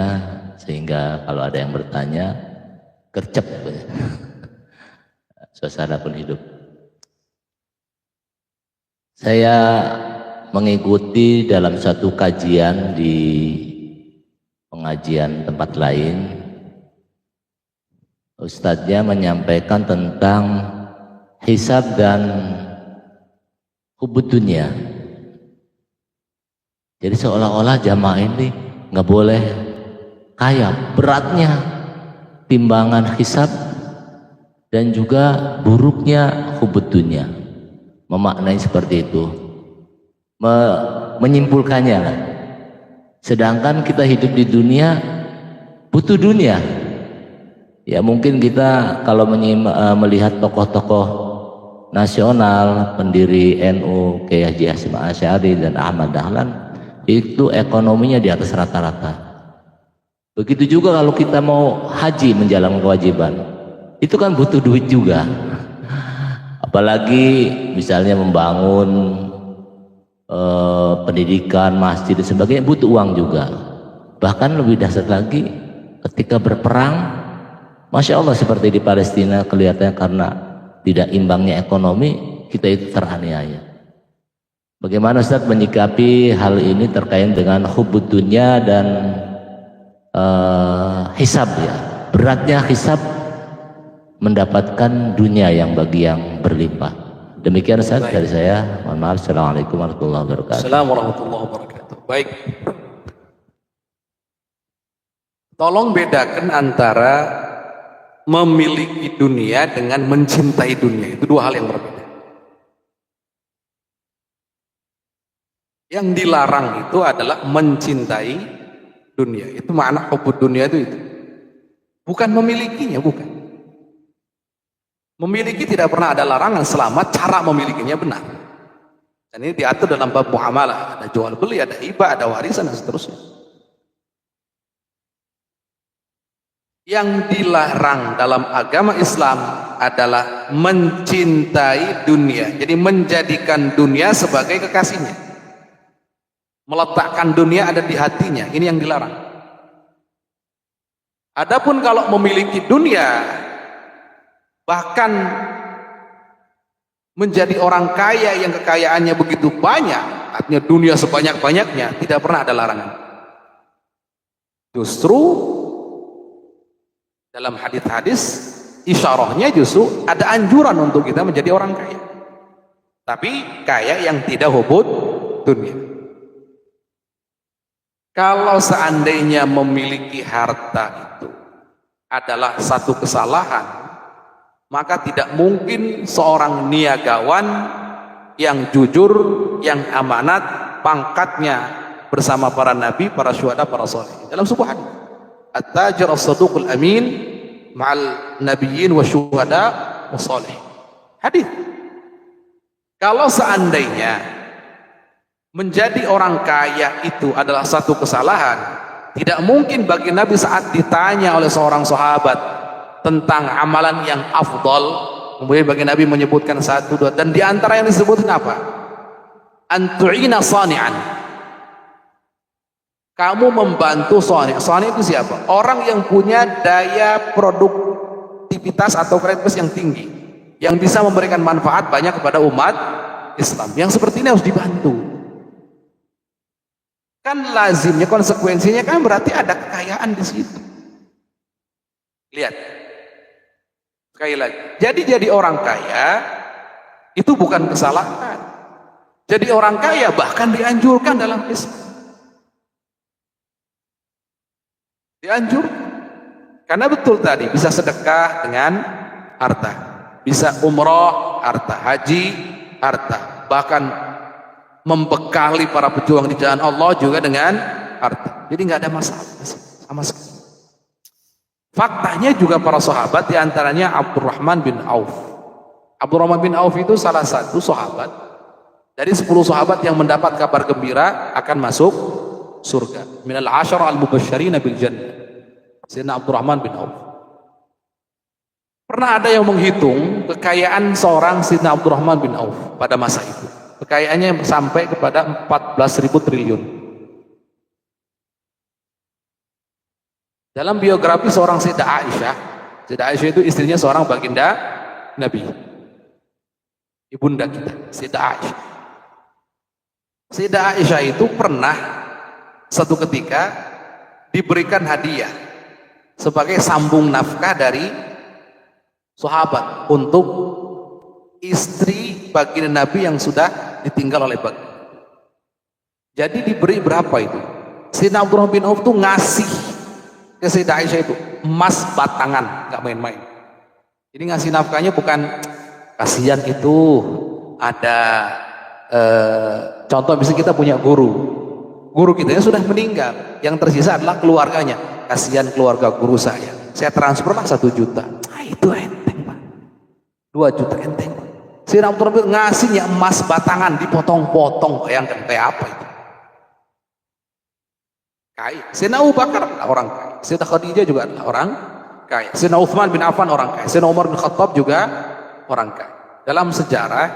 sehingga kalau ada yang bertanya gercep, suasana pun hidup. Saya mengikuti dalam satu kajian di pengajian tempat lain, Ustadznya menyampaikan tentang hisab dan hubud dunia. Jadi seolah-olah jamaah ini nggak boleh kaya, beratnya timbangan hisab dan juga buruknya hubud dunia. Memaknai seperti itu, menyimpulkannya lah. Sedangkan kita hidup di dunia butuh dunia. Ya mungkin kita kalau melihat tokoh-tokoh nasional, pendiri NU kayak Haji Hasyim Asy'ari dan Ahmad Dahlan, itu ekonominya di atas rata-rata. Begitu juga kalau kita mau haji menjalankan kewajiban, itu kan butuh duit juga. Apalagi misalnya membangun pendidikan, masjid dan sebagainya, butuh uang juga. Bahkan lebih dahsyat lagi ketika berperang, Masya Allah seperti di Palestina kelihatannya karena tidak imbangnya ekonomi, kita itu teraniaya. Bagaimana Ustaz menyikapi hal ini terkait dengan hubud dunia dan hisab ya? Beratnya hisab mendapatkan dunia yang bagi yang berlimpah. Demikian Ustaz dari saya. Mohon maaf. Assalamualaikum warahmatullahi wabarakatuh. Assalamualaikum warahmatullahi wabarakatuh. Baik. Tolong bedakan antara memiliki dunia dengan mencintai dunia. Itu dua hal yang berbeda. Yang dilarang itu adalah mencintai dunia. Itu makna hubud dunia itu. Bukan memilikinya, bukan. Memiliki tidak pernah ada larangan selama cara memilikinya benar. Dan ini diatur dalam bab muamalah. Ada jual beli, ada hibah, ada warisan dan seterusnya. Yang dilarang dalam agama Islam adalah mencintai dunia. Jadi menjadikan dunia sebagai kekasihnya. Meletakkan dunia ada di hatinya. Ini yang dilarang. Adapun kalau memiliki dunia, bahkan menjadi orang kaya yang kekayaannya begitu banyak, artinya dunia sebanyak-banyaknya, tidak pernah ada larangan. Justru dalam hadis-hadis isyarahnya justru ada anjuran untuk kita menjadi orang kaya, tapi kaya yang tidak hubud dunia. Kalau seandainya memiliki harta itu adalah satu kesalahan, maka tidak mungkin seorang niagawan yang jujur, yang amanat, pangkatnya bersama para nabi, para syuhada, para salih. Dalam sebuah hadis, at-tajir as-saduqul amin ma'al nabiyyin wa syuhada wa salih. Hadis. Kalau seandainya menjadi orang kaya itu adalah satu kesalahan, tidak mungkin bagi Nabi saat ditanya oleh seorang sahabat tentang amalan yang afdal, kemudian bagi Nabi menyebutkan satu dua, dan diantara yang disebutkan apa? Antu'ina sani'an, kamu membantu sani'. Sani' itu siapa? Orang yang punya daya produktivitas atau kreativitas yang tinggi, yang bisa memberikan manfaat banyak kepada umat Islam. Yang seperti ini harus dibantu. Kan lazimnya, konsekuensinya kan berarti ada kekayaan di situ. Lihat. Sekali lagi, jadi orang kaya itu bukan kesalahan. Jadi orang kaya bahkan dianjurkan dalam Islam. Dianjurkan. Karena betul tadi, bisa sedekah dengan harta, bisa umroh harta, haji harta, bahkan membekali para pejuang di jalan Allah juga dengan harta. Jadi nggak ada masalah sama sekali. Faktanya juga para sahabat, diantaranya Abdurrahman bin Auf. Abdurrahman bin Auf itu salah satu sahabat dari 10 sahabat yang mendapat kabar gembira akan masuk surga. Minal asyara al-mubasysyirina bil jannah. Sayyidina Abdurrahman bin Auf. Pernah ada yang menghitung kekayaan seorang Sayyidina Abdurrahman bin Auf pada masa itu. Kekayaannya sampai kepada 14.000 triliun. Dalam biografi seorang Sayyidah Aisyah, Sayyidah Aisyah itu istrinya seorang baginda Nabi, ibunda kita, Sayyidah Aisyah. Sayyidah Aisyah itu pernah satu ketika diberikan hadiah sebagai sambung nafkah dari sahabat untuk istri baginda Nabi yang sudah ditinggal oleh baginda. Jadi diberi berapa itu? Sayyidina Abdurrahman bin Auf tuh ngasih ke Sayyidah Aisyah itu emas batangan, nggak main-main. Jadi ngasih nafkahnya bukan kasihan itu ada contoh misalnya kita punya guru kita yang sudah meninggal, yang tersisa adalah keluarganya. Kasihan keluarga guru saya transferlah 1 juta. Nah, itu enteng Pak. 2 juta enteng Pak. Sayyidina Abdurrahman ngasihnya emas batangan dipotong-potong, bayangkan kayak apa itu. Kaya. Sayyidina Abu Bakar adalah orang kaya. Sayyidah Khadijah juga adalah orang kaya. Sayyidina Utsman bin Affan orang kaya. Sayyidina Umar bin Khattab juga orang kaya. Dalam sejarah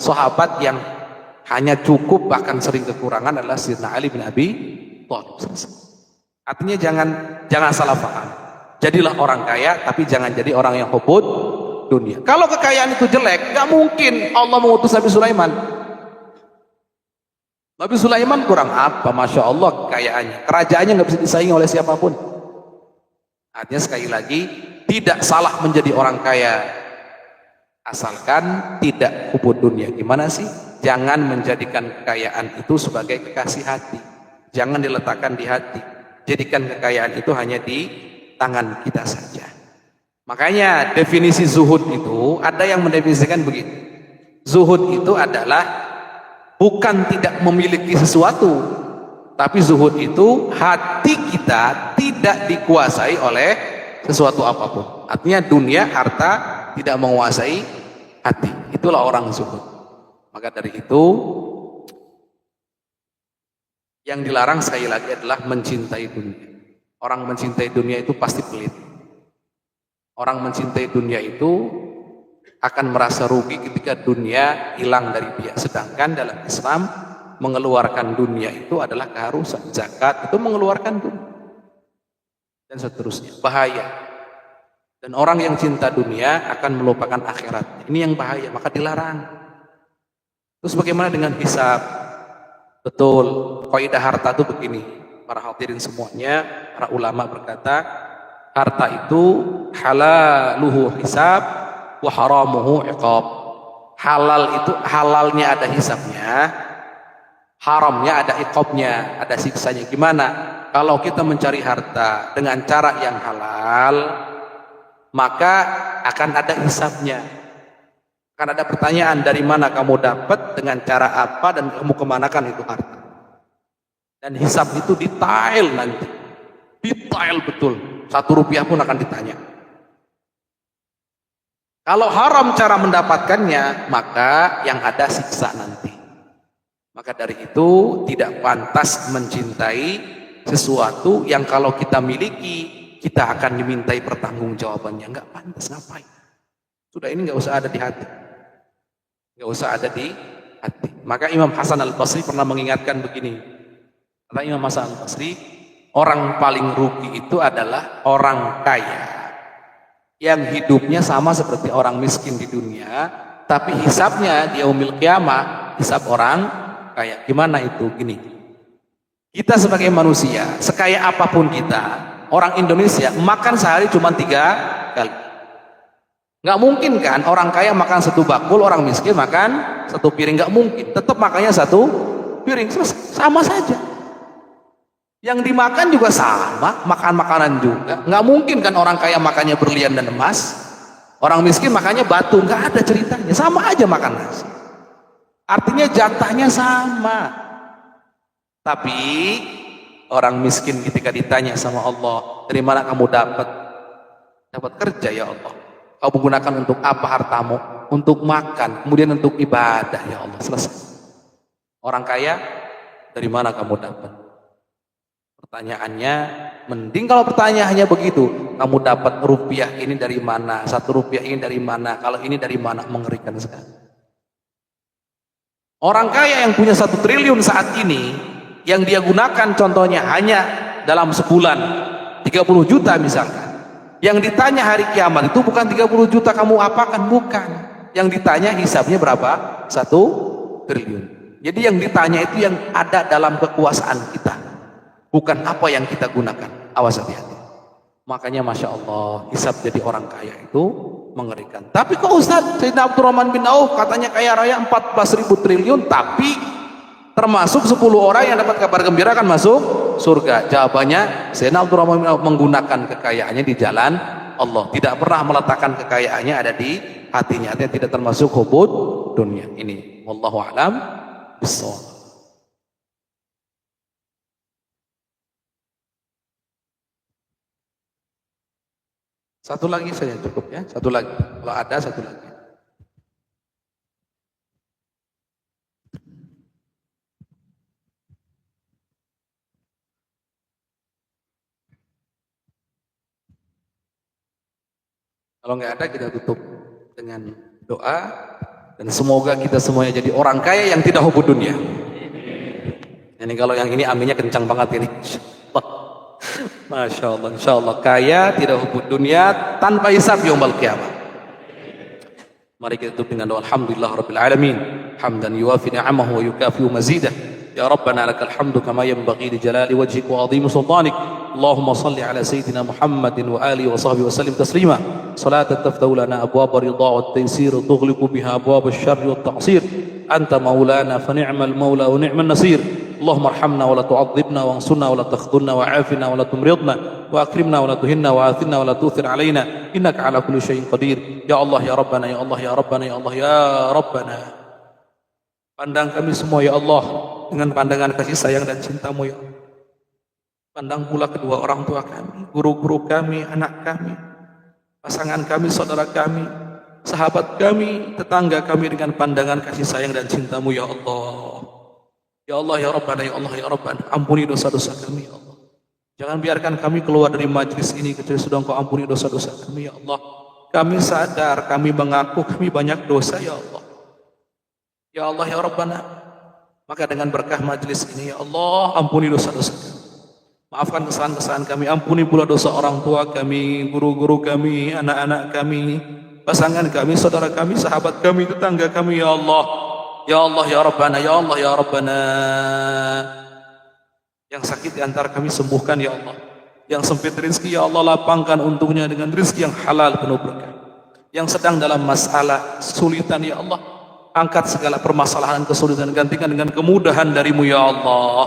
sahabat yang hanya cukup bahkan sering kekurangan adalah Sayyidina Ali bin Abi Thalib. Artinya jangan salah paham. Jadilah orang kaya tapi jangan jadi orang yang hubud dunia. Kalau kekayaan itu jelek, nggak mungkin Allah mengutus Nabi Sulaiman. Nabi Sulaiman kurang apa? Masya Allah kekayaannya, kerajaannya nggak bisa disaingi oleh siapapun. Artinya sekali lagi tidak salah menjadi orang kaya, asalkan tidak hubud dunia. Gimana sih? Jangan menjadikan kekayaan itu sebagai kekasih hati. Jangan diletakkan di hati. Jadikan kekayaan itu hanya di tangan kita saja. Makanya definisi zuhud itu ada yang mendefinisikan begitu. Zuhud itu adalah bukan tidak memiliki sesuatu, tapi zuhud itu hati kita tidak dikuasai oleh sesuatu apapun. Artinya dunia, harta tidak menguasai hati. Itulah orang zuhud. Maka dari itu yang dilarang sekali lagi adalah mencintai dunia. Orang mencintai dunia itu pasti pelit. Orang mencintai dunia itu akan merasa rugi ketika dunia hilang dari dia. Sedangkan dalam Islam mengeluarkan dunia itu adalah keharusan. Zakat itu mengeluarkan dunia. Dan seterusnya. Bahaya. Dan orang yang cinta dunia akan melupakan akhirat. Ini yang bahaya, maka dilarang. Terus bagaimana dengan hisab? Betul, kaidah harta itu begini. Para hadirin semuanya, para ulama berkata, harta itu halaluhu hisab wa haramuhu iqab. Halal itu halalnya ada hisabnya, haramnya ada iqabnya, ada siksanya. Gimana? Kalau kita mencari harta dengan cara yang halal, maka akan ada hisabnya. Akan ada pertanyaan, dari mana kamu dapat, dengan cara apa, dan kamu kemanakan itu harta. Dan hisab itu detail nanti, detail betul. 1 rupiah pun akan ditanya. Kalau haram cara mendapatkannya, maka yang ada siksa nanti. Maka dari itu tidak pantas mencintai sesuatu yang kalau kita miliki, kita akan dimintai pertanggungjawabannya. Enggak pantas, ngapain? Sudah, ini enggak usah ada di hati. Enggak usah ada di hati. Maka Imam Hasan Al-Basri pernah mengingatkan begini. Kata Imam Hasan Al-Basri, orang paling rugi itu adalah orang kaya yang hidupnya sama seperti orang miskin di dunia, tapi hisabnya di yaumil qiyamah hisab orang kaya. Gimana itu? Gini, kita sebagai manusia, sekaya apapun kita, orang Indonesia makan sehari cuma 3 kali. Nggak mungkin kan orang kaya makan 1 bakul, orang miskin makan 1 piring. Nggak mungkin, tetap makannya 1 piring, sama saja. Yang dimakan juga sama, makan makanan juga. Nggak mungkin kan orang kaya makannya berlian dan emas, orang miskin makannya batu. Nggak ada ceritanya, sama aja makan nasi. Artinya jatahnya sama. Tapi orang miskin ketika ditanya sama Allah, dari mana kamu dapat? Dapat kerja ya Allah. Kau menggunakan untuk apa hartamu? Untuk makan, kemudian untuk ibadah ya Allah. Selesai. Orang kaya, dari mana kamu dapat? Pertanyaannya, mending kalau pertanyaannya begitu, kamu dapat rupiah ini dari mana, 1 rupiah ini dari mana, kalau ini dari mana, mengerikan sekali. Orang kaya yang punya 1 triliun saat ini, yang dia gunakan contohnya hanya dalam sebulan 30 juta misalkan, yang ditanya hari kiamat itu bukan 30 juta kamu apakan, bukan. Yang ditanya hisabnya berapa? 1 triliun. Jadi yang ditanya itu yang ada dalam kekuasaan kita, bukan apa yang kita gunakan. Awas hati-hati. Makanya Masya Allah, hisab jadi orang kaya itu mengerikan. Tapi kok Ustaz, Sayyidina Abdurrahman bin Auf katanya kaya raya 14.000 triliun, tapi termasuk 10 orang yang dapat kabar gembira kan masuk surga. Jawabannya, Sayyidina Abdurrahman bin Auf menggunakan kekayaannya di jalan Allah, tidak pernah meletakkan kekayaannya ada di hatinya. Artinya tidak termasuk hubud dunia. Ini wallahu a'lam bissawab. Satu lagi saja cukup ya, satu lagi. Kalau ada satu lagi. Kalau nggak ada kita tutup dengan doa dan semoga kita semuanya jadi orang kaya yang tidak hubud dunia. Ini kalau yang ini aminnya kencang banget ini. Masya Allah, insya Allah kaya tidak hubud dunia tanpa hisab yaumul qiyamah. Mari kita tutup dengan doa alhamdulillah rabbil alamin hamdan yuwafi ni'amahu wa yukafi'u mazidah. Ya Rabbana lakal hamdu kama yanbaghi li jalali wajhik wa 'azimi sultanik. Allahumma salli ala sayyidina Muhammadin wa alihi wa sahbihi wa sallim taslima. Salatan taftahu lana abwab ridha wa taysir tughliqu biha abwab asy-syarri wa at-ta'sir. Anta maulana fa ni'mal maula wa ni'man nasir. اللهم ارحمنا ولا تعذبنا وانصرنا ولا تخذلنا وعافنا ولا تمرضنا واكرمنا ولا تهنا وآثرنا ولا تؤثر علينا انك على كل شيء قدير يا الله يا ربنا يا الله يا ربنا يا الله يا ربنا. Pandang kami semua ya Allah dengan pandangan kasih sayang dan cinta-Mu ya Allah. Pandang pula kedua orang tua kami, guru-guru kami, anak kami, pasangan kami, saudara kami, sahabat kami, tetangga kami dengan pandangan kasih sayang dan cinta-Mu ya Allah. Ya Allah ya Rabbana ya Allah ya Rabbana, ampuni dosa-dosa kami ya Allah. Jangan biarkan kami keluar dari majlis ini kecuali sudah Engkau ampuni dosa-dosa kami ya Allah. Kami sadar, kami mengaku kami banyak dosa ya Allah. Ya Allah ya Rabbana, maka dengan berkah majlis ini ya Allah, ampuni dosa-dosa kami. Maafkan kesalahan-kesalahan kami, ampuni pula dosa orang tua kami, guru-guru kami, anak-anak kami, pasangan kami, saudara kami, sahabat kami, tetangga kami ya Allah. Ya Allah ya Rabbana, ya Allah ya Rabbana. Yang sakit di antara kami sembuhkan ya Allah. Yang sempit rezeki ya Allah lapangkan untungnya dengan rezeki yang halal penuh berkah. Yang sedang dalam masalah kesulitan ya Allah, angkat segala permasalahan kesulitan, gantikan dengan kemudahan darimu ya Allah.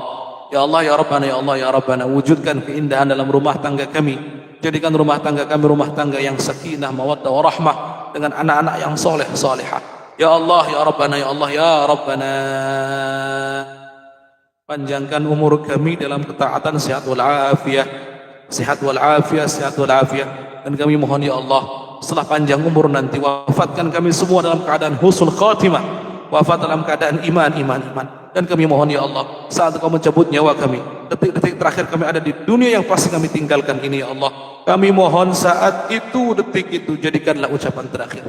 Ya Allah ya Rabbana, ya Allah ya Rabbana, wujudkan keindahan dalam rumah tangga kami. Jadikan rumah tangga kami rumah tangga yang sakinah, mawaddah, warahmah, dengan anak-anak yang soleh, salihah. Ya Allah ya Rabbana, ya Allah ya Rabbana, panjangkan umur kami dalam ketaatan, sehat wal afiyah, sehat wal afiyah, sehat wal afiyah. Dan kami mohon ya Allah, setelah panjang umur nanti wafatkan kami semua dalam keadaan husnul khatimah, wafat dalam keadaan iman. Dan kami mohon ya Allah, saat Engkau mencabut nyawa kami, detik-detik terakhir kami ada di dunia yang pasti kami tinggalkan ini ya Allah, kami mohon saat itu, detik itu, jadikanlah ucapan terakhir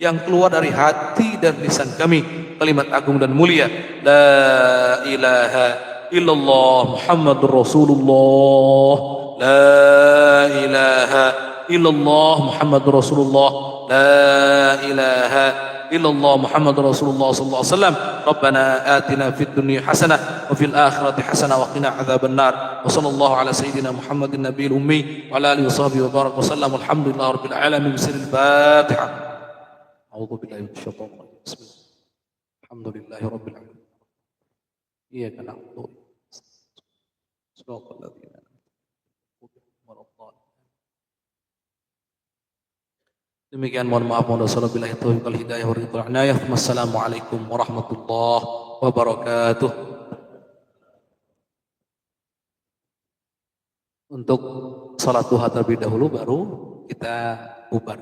yang keluar dari hati dan lisan kami, kalimat agung dan mulia, la ilaha illallah Muhammadur Rasulullah, la ilaha illallah Muhammadur Rasulullah, la ilaha illallah Muhammadur Rasulullah sallallahu alaihi wasallam. Rabbana atina fid dunya hasanah wa fil akhirati hasanah wa qina adzabannar. Wa sallallahu ala sayyidina Muhammadin nabiyil ummi wa ala alihi washabbihi wa baraka wa sallam. Alhamdulillahi rabbil alamin. Bismillahil Fatihah. A'udzu billahi minasyaitonir rajim. Bismillah. Alhamdulillahi rabbil alamin. Iyyaka na'budu wa iyyaka nasta'in. Demikian, mohon maaf, mohon dosa, billahi taufiq wal hidayah wa ridha anayah. Wassalamualaikum warahmatullahi wabarakatuh. Untuk salat duha terlebih dahulu, baru kita bubar.